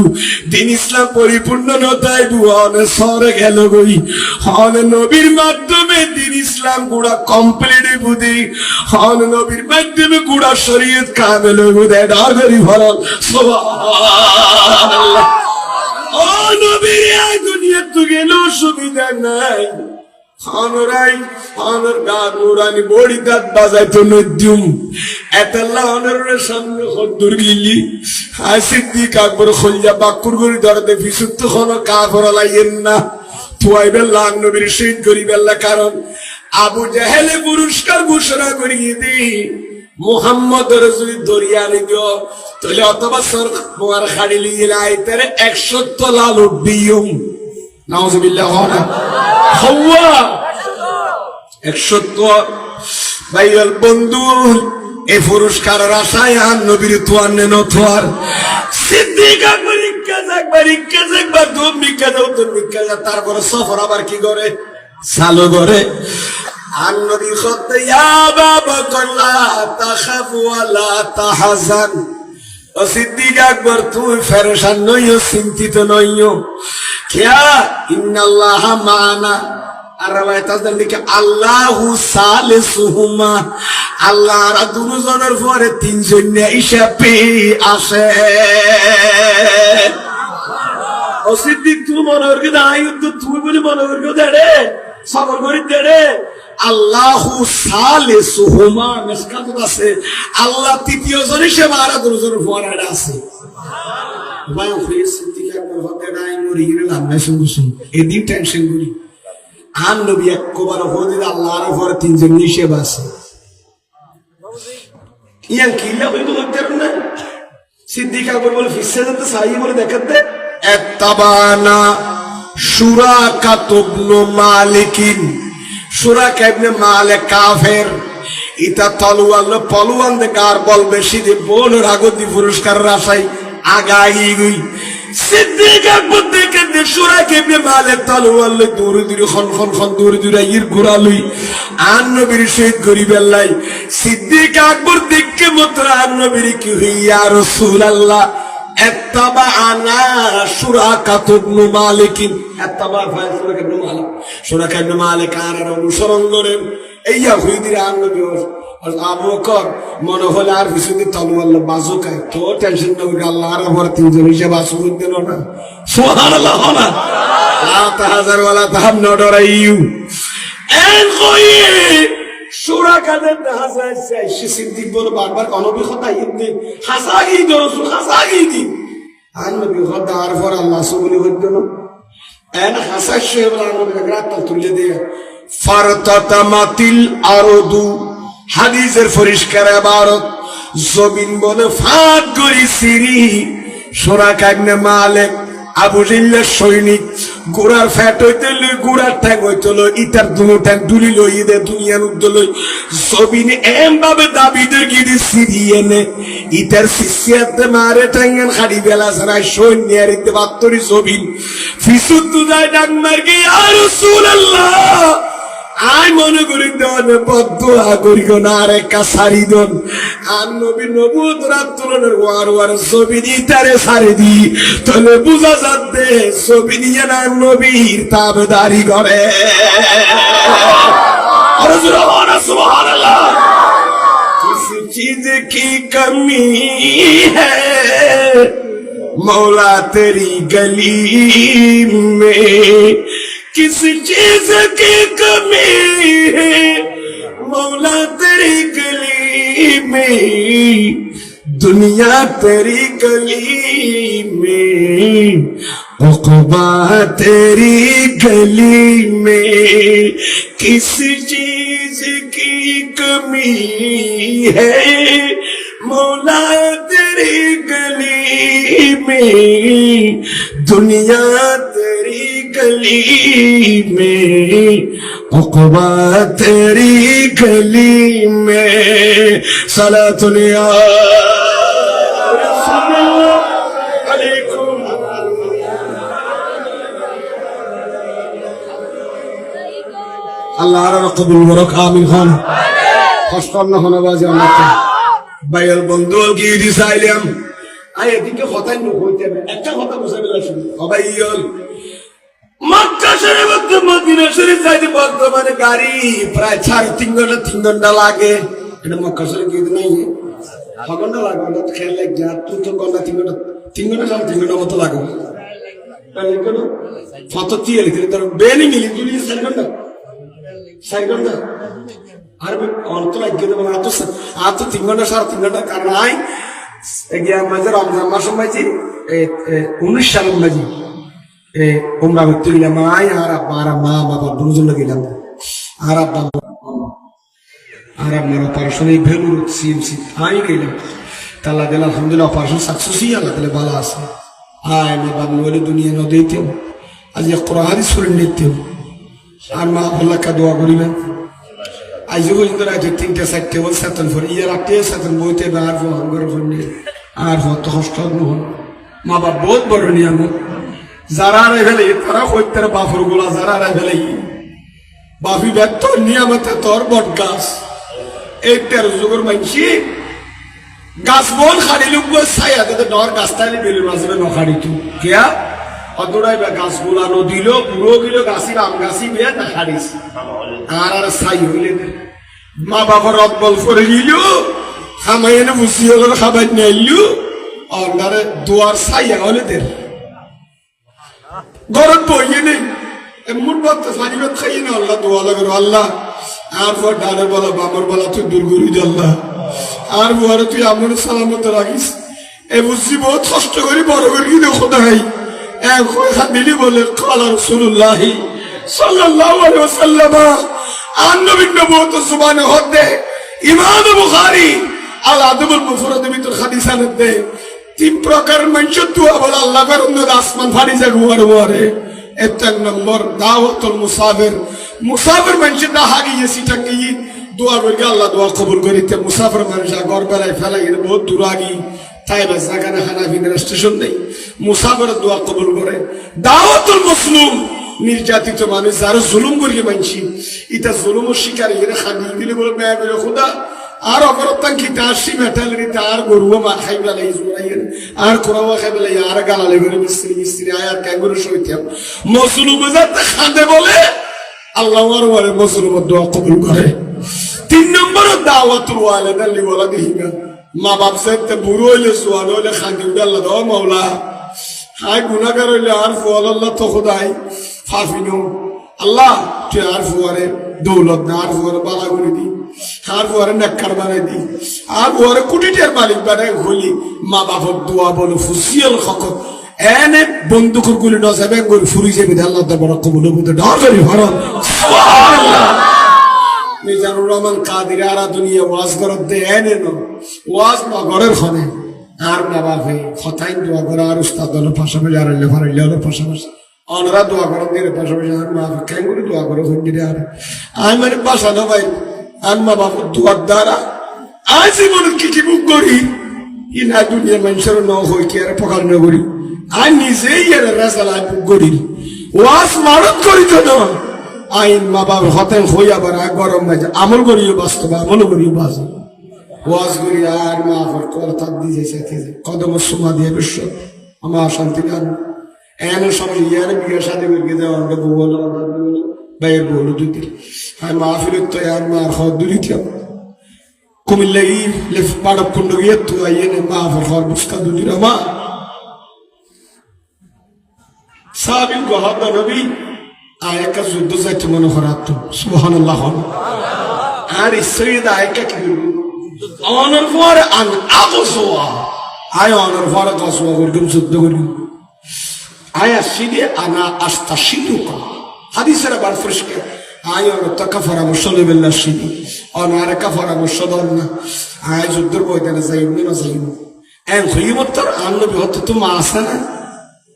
দিন ইসলাম পরিপূর্ণ নতাইবু অনে সরে গেল গই অনে নবীর মাধ্যমে দিন ইসলাম গুড়া কমপ্লিট বুঝি অনে নবীর মাধ্যমে গুড়া শরীয়ত কামেল বুঝে ডাগরি ভরল সুবহানাল্লাহ। ও নবীর এই দুনিয়া তো গেল সুবিধা নাই অনরাই অনর গান নুরানি বড়ি দাঁত বাজাইতো নদ্যুম এতাল্লাহ অনরের সামনে হদ্দুর গিলি হায় সিদ্দিক আকবর খলিয়া বাক্কুর গড়ি ধরতে ফিসুত কোনো কাফর লাইয়েন না তুয়াই বেল্লা নবীর শহীদ করি বেল্লা কারণ আবু জাহেলে পুরস্কার ঘোষণা করিয়ে দি মুহাম্মদের যদি দরিয়া নিদিও তাহলে অথবা সর মোয়ার খাড়ি লিয়ে লাই তারে 100 তলা লুট দিও নাউজুবিল্লাহ হাওয়া 100 ভাইয়াল বন্ধু এই পুরস্কারের আশায় আর নবীর তোয়ান্নে নথোয়ার সিদ্দিক আকবর একবার দুম ভিক্ষা দাও তোর ভিক্ষা দাও তারপরে সফর আবার কি করে চালু করে আর নবী সত্য ইয়া বাবা কল্লা তাখাফু ওয়ালা তাহজান ও সিদ্দিক আকবর তুই ফেরেশান নইও চিন্তিত নইও কিয়া ইন্নাল্লাহ মানা আর রাওয়ায়াতের দিকে আল্লাহু সালিসুহুমা আল্লাহর দুজনের পরে তিনজন হিসাবে আসে। ও সিদ্দিক তুই মনে করবি না আয়ুদ্ধ তুই বলি মনে করবি দেড়ে সবর করি দেড়ে আল্লাহু সালিসুহুমা মিসকাত আছে আল্লাহ তৃতীয় জন হিসেবে আর দুজনের পরে আছে। ভাই ওই সিদ্দিক আকবর হতে নাই মরি গেলাম না শুনছুন এদিন টেনশন করি আর নবী একবার হদিন আল্লাহর পরে তিনজন হিসেবে আছে ইয়ান কিলা বই তো করতে না সিদ্দিক আকবর বলে ফিসে যেতে সাই বলে দেখাতে এত্তাবানা শুরাকাত ইবনে মালিকিন শুরাকা ইবনে মালিক কাফের ইতা তলোয়াল দে কার বল বেশি দে বল রাগদি পুরস্কার আশায় আগাই গই সিদ্দিক আকবর দেখে দে শুরাকা ইবনে মালিক তলোয়াল দূরে দূরে খন দূরে দূরে ইর ঘোরালই আর নবীর শহীদ করি বেল্লাই সিদ্দিক আকবর দেখে মাত্র আর নবীর কি ইয়া রাসূলুল্লাহ এত্তাবানা শুরাকাত ইবনে মালিকিন এত্তাবা শুরাকা ইবনে মালিক শুরাকা ইবনে মালিক আর অনুসরণ করেন এই ইহুদির আর নবী আবু বকর মনে হলে আর কিছুদিন তলোয়ার বাজুকায় তো টেনশন না আল্লাহ আর তিনজন হিসেবে আসুন দিল না সুবহানাল্লাহ। লা তাহজার ওয়ালা তাহাম not you and সুরা কাদের হাসায় সে সিদ্দিক বলে বারবার অনবী কথা ইবনে হাসাগি দরসুল হাসাগি দি আর নবী কথা আর পর আল্লাহ সুবলি হইতো না এন হাসায় সে বলে নবী গ্রাত তুলে দিয়ে ফারতাতামাতিল আরদু হাদিসের পরিষ্কার ইবারত জমিন বলে ফাট করি সিরি সুরা কাবনে মালিক আবু জিল্লার সৈনিক গোড়ার ফ্যাট হইতে লই গোড়ার ঠ্যাং হইতে লই ইটার দুনো ঠ্যাং দুলি লই ইদে দুনিয়ার উদ্দ লই জমিনে এম ভাবে দাবিদের গিরি সিরিয়ে নে ইটার সিসিয়াতে মারে ঠ্যাঙ্গেন খাড়ি বেলা সারাই সৈন্যের ইতে বাত্তরি জমিন ফিসুদ্দু যায় ডাক মার্গে ইয়া রাসূলুল্লাহ আই মনে করি দেওয়ানে বদুয়া করি গো না রে কাসারি দন আর নবী নবুয়ত রাত তুলনের ওয়ার জমিন ইটারে সারি দি তাহলে বুঝা যাচ্ছে জমিন না নবীর তাবেদারি করে আর সুবহানাল্লাহ किसी चीज की कमी है मौला तेरी गली में किसी चीज की कमी है मौला तेरी गली में दुनिया तेरी गली में उक़बा तेरी गली में किसी चीज की कमी है मौला तेरी गली में दुनिया तेरी गली में उक़बा तेरी गली में सलातुल्लाह अलैकुम আল্লাহর কবুল করুক আমিন খান কষ্ট না হন বাজে আমার ভাইয়ের বন্ধু কি দিছাইলাম আই এদিকে কথাই নইতে একটা কথা বুঝাই দিলাম সবাই ইয়ল মক্কা শরীফ থেকে মদিনা শরীফ যাইতে বর্তমানে গাড়ি প্রায় 3.5 ঘন্টা লাগে এটা মক্কা শরীফ কি নাই 6 ঘন্টা লাগে না তো খেয়াল লাগে তুই তো ঘন্টা 3 ঘন্টা মতো লাগে তাহলে কেন কত দিয়ে লিখে তোর বেনি মিলি তুই 4 ঘন্টা 4 ঘন্টা আর অন্ত লাগে দেব না তো আর তো 3 ঘন্টা 3.5 ঘন্টা কারণ নাই এগিয়া মাঝে রমজান মাস মাঝে 19 সালের মাঝে উমরা করতে গেলাম আই আর আব্বা আর মা বাবা দুজন গেলাম আর আব্বা আর আমার অপারেশন এই ভেলুর সিএমসি আই গেলাম তাল্লা দিল আলহামদুলিল্লাহ অপারেশন সাকসেসই আল্লাহ তাহলে ভালো আছে আয় মা বাবা বলে দুনিয়া ন দিতেও আজ কোরআন হাদিস শুনে নিতেও আর মা আল্লাহকে দোয়া করিবেন আজ পর্যন্ত রাত 3টা 4টে বল সাতন ফর ইয়ার 8টে সাতন বইতে আর হঙ্গর ফন্ডে আর হত কষ্ট নহন মা বাবা বহুত বড় নিয়ামত যারা ফেলে তারা হইতার বাফর গুলা যারা ফেলে বাফি ব্যক্ত নিয়ামতে তোর বট গাছ এই 13 যুগের মানসি গাছ বল খাড়ি লুকবো ছায়া দিতে ডর গাছ তাইলে বেলুর মাঝে নখাড়ি তু কেয়া অতটাই গাছ গুলা নদিল পুরো গিল গাছি আম গাছি বিয়ে না খাড়িস আর ছাই হইলে মা বাবার রদ বল করে গিল খামাই এনে বুঝি হল খাবার নিয়ে অন্ধারে দুয়ার ছাইয়া হলে দের গরম বইয়ে নেই এমন বলতে ফানিবাদ খাই না আল্লাহ দোয়া লাগে আল্লাহ আর পর ডানের বলা বামর বলা তুই দূর করি আল্লাহ আর বুয়ারে তুই আমার সালামত রাখিস এ বুঝছি বহুত কষ্ট করি বড় করি কিন্তু খোদাই এখন দিলি বলে কালা রাসূলুল্লাহ সাল্লাল্লাহু আলাইহি ওয়াসাল্লাম আন নবীর নবুয়ত সুবহানে হদে ইমাম বুখারী আল আদবুল মুফরাদ ভিতর হাদিস আনতে 3 প্রকার মানুষ দোয়া বলে আল্লাহ করুন আসমান ফাড়ি যা গুয়ারে 1 নম্বর দাওয়াতুল মুসাফির মুসাফির মানুষ দা হাগিয়ে সিটাঙ্গি দোয়া করি আল্লাহ দোয়া কবুল করিতে মুসাফির মানুষ ঘর বেলায় ফেলাই বহুত দূর আগি তাই বাস জায়গা খানা ফিনের স্টেশন নেই মুসাফির দোয়া কবুল করে দাওয়াতুল মুসলিম নির্যাতিত মানুষ যারা জুলুম করিয়ে মানছি ইটা জুলুমের শিকার এর খানি দিলে বলে মেয়া বলে খোদা আর অপরতান কি তাসি মেটালেরি তার গরুও মা খাইবা লাই জুরাইয়েন আর কোরাওয়া খাইবা লাই আর গালালে করে মিস্ত্রি আয়ার ক্যাঙ্গুরু সইতাম মুসলিম যাতে খাদে বলে আল্লাহ আর ওরে মুসলিম দোয়া কবুল করে 3 নম্বর দাওয়াতুল ওয়ালিদান লি ওয়ালাদিহিমা মা বাপ সাথে বুড়ো হইলে সোয়াল হইলে খাদি আল্লাহ দাও মাওলা হাই গুনাহগার হইলে আর ফল আল্লাহ তো খোদাই ফাফিনু আল্লাহ তুই আর ফুয়ারে দৌলত না আর ফুয়ারে বালা করে দি আর ফুয়ারে নেককার বানাই দি আর ফুয়ারে কোটিটার মালিক বানাই হলি মা বাপক দোয়া বলো ফুসিয়াল খকত এনে বন্দুকের গুলি নজাবে করে ফুরি যাবি আল্লাহ দরবার কবুল হবে ডর করি হরন সুবহানাল্লাহ মিজানুর রহমান কাদির আরা দুনিয়া ওয়াজ করত দে এনে ন ওয়াজ না ঘরের খনে আর মা বাপে কথাই দোয়া করে আর উস্তাদ হলো পাশাপাশি আর ফারাইলে হলো পাশাপাশি অনরা দোয়া করেন দিলে পাশাপাশি আর মা বাপ কেন করে দোয়া করে হইনি আর আমি মানে বাসা না ভাই আর মা বাপ দোয়ার দ্বারা আজ জীবন কি বুক করি ইনা দুনিয়া মানুষের ন হই কি আর পকার ন করি আর নিজেই এর রাসালা বুক করি ওয়াজ মারত করি তো না আইন মা বাপ হতেন হই আবার গরম মাঝে আমল করিও বাস্তব আমল করিও বাস্তব ওয়াজ করি আর মা বাপর কথা দিয়ে সাথে কদম সুমা দিয়ে বিশ্ব আমার শান্তি গান এনে সময় ইয়ার বিয়ে সাথে করে দেওয়া আমরা বল ভাই বল দুই আর মাহফিল তো আর মা হদ দুরিত কুমিল্লা ই লেফ পাড়ক কুন্ড গিয়ে তো আইনে মাহফিল হর বুস্কা দুই মা সাবিন গো হদ নবী আয়াকা যুদ্ধ যাইতে মনে হরাত সুবহানাল্লাহ আর সৈয়দ আয়াকা কি অনার পর আন আবসওয়া আয় অনার পর কসওয়া করুম যুদ্ধ করি আয়া সিদে আনা আস্তা সিদুকা হাদিসের আবার ফ্রেশকে আয় অনতা কাফারা মুসল্লি বিল্লাহ সিদি অনার কাফারা মুসল্লাহ না আয় যুদ্ধর বইতে যাই না যাই এন হইমতর আনবি হত তো মা আছে না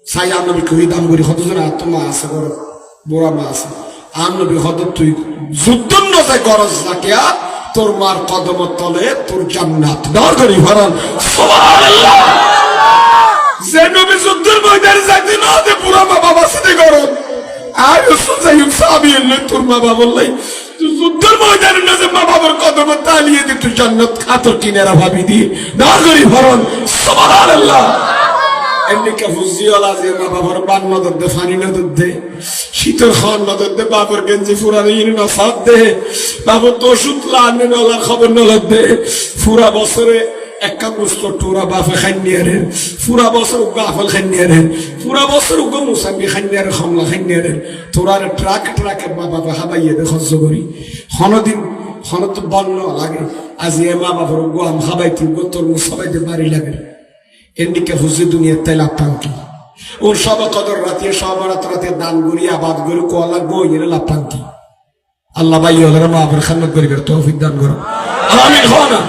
সাই আনবি কই দাম করি হত না তো মা আছে বড় বড় মা আছে আনবি হত তুই যুদ্ধ না যাই গরজ জাকিয়া তোর মার কদম তলে তোর জান্নাত ডর করি ভরণ সুবহানাল্লাহ যে নবী যুদ্ধের ময়দানে যাইতে না দে পুরা মা বাবা সাথে করো আর সুজাইম সাবিল তোর মা বাবা লাই তুই যুদ্ধের ময়দানে না যে মা বাবার কদম তালিয়ে দে তুই জান্নাত খাতর কিনারা ভাবি দি ডর করি ভরণ সুবহানাল্লাহ এন্ডিকা ফুজিয়ালা যে মা বাবার বান নদর দে ফানি নদর দে শীতল খান নদর দে বাবার গেঞ্জি ফুরানি না সাথ দে বাবার তো ওষুধ লানে নলার খবর নলার দে পুরা বছরে একটা গুস্ত টোরা বাফে খাইনিয়ারের পুরা বছর গাফল খাইনিয়ারের পুরা বছর উগ্র মুসাম্বি খাইনিয়ারের খমলা খাইনিয়ারের তোরার ট্রাকে মা বাবা হাবাইয়ে দে খরচ করি হনদিন হনত বন্য লাগে আজি এ মা বাবার গো আম হাবাইতি গো তোর মুসাবাইতে বাড়ি লাগে এন্ডিকে হুজি দুনিয়ার তাই লাভ কি ওর সব কদর রাতে সব রাতে দান করি আবাদ করি কোয়ালা গইয়ের লাভ কি আল্লাহ ভাই ওদের মা বাবার খান্নত করি তৌফিক দান করো আমিন হও না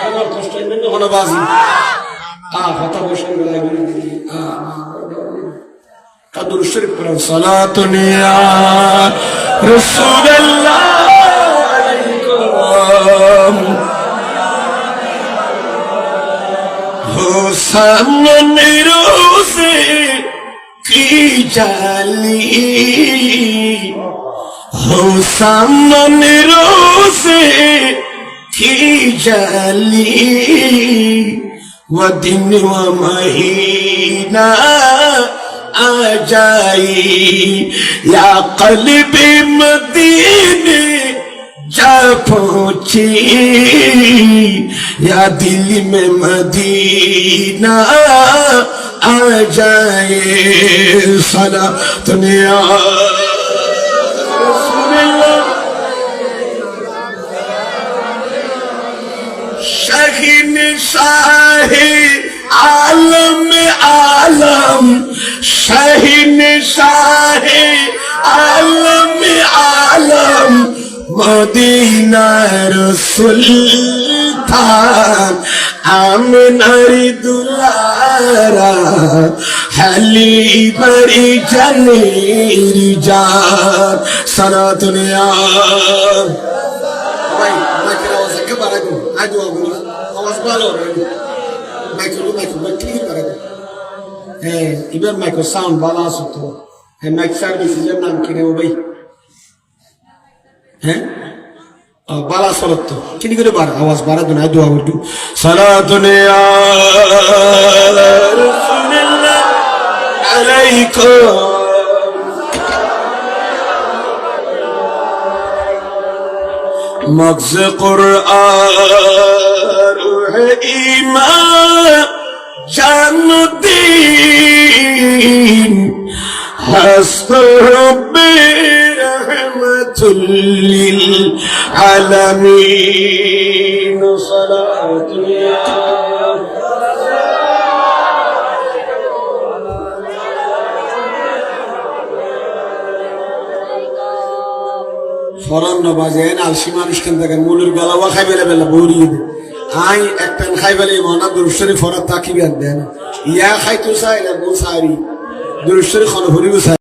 আমার কষ্ট নেই হলো বাজি কথা বসে লাগে কাদুর শরীফ পড়ো সালাতুন ইয়া রাসূলুল্লাহ सामने रोज़े की जाली हो सामने रोज़े की जाली व दिन व महीना आ जाई या क़ल्बे मदीने जा पहुंची या दिल में मदीना आ जाए सला दुनिया शहीन शाहे आलम आलम शहीन शाहे आलम आलम মদিনার সুলতান আমনারি দুলারা হালিমারি জানের জান সারা দুনিয়া ভাই মাইকের আওয়াজ একেবারে বাড়াই দিন আজ আওয়াজ ভালো মাইকের ক্লিয়ার করে দেন হ্যাঁ এবার মাইকের সাউন্ড ভালো আছে তো হ্যাঁ মাইক সার্ভিসের নাম কি নেব ভাই হ্যাঁ বালা সলত তো চিনি করে বার আওয়াজ বাড়া দোনা দোয়া করবি সালাতুন ইয়া রাসূলুল্লাহ আলাইকুম মগজ কুরআন রূহ ঈমান জানুদ্দিন হাসবুল রব্বি রাহমাতুল লিল আলামিন সালাতুল্লাহ ফরান বাজেন আলসি মানুষ কেন দেখেন মুলুর গলাওয়া খাই বেলা বেলা বৌরিয়ে দে আই একটা খাই বেলে মনা দুরুশ্বরী ফরাত তাকি দেন ইয়া খাইতো চাই না গো সারি দুরুশ্বরী খন ভরিব চাই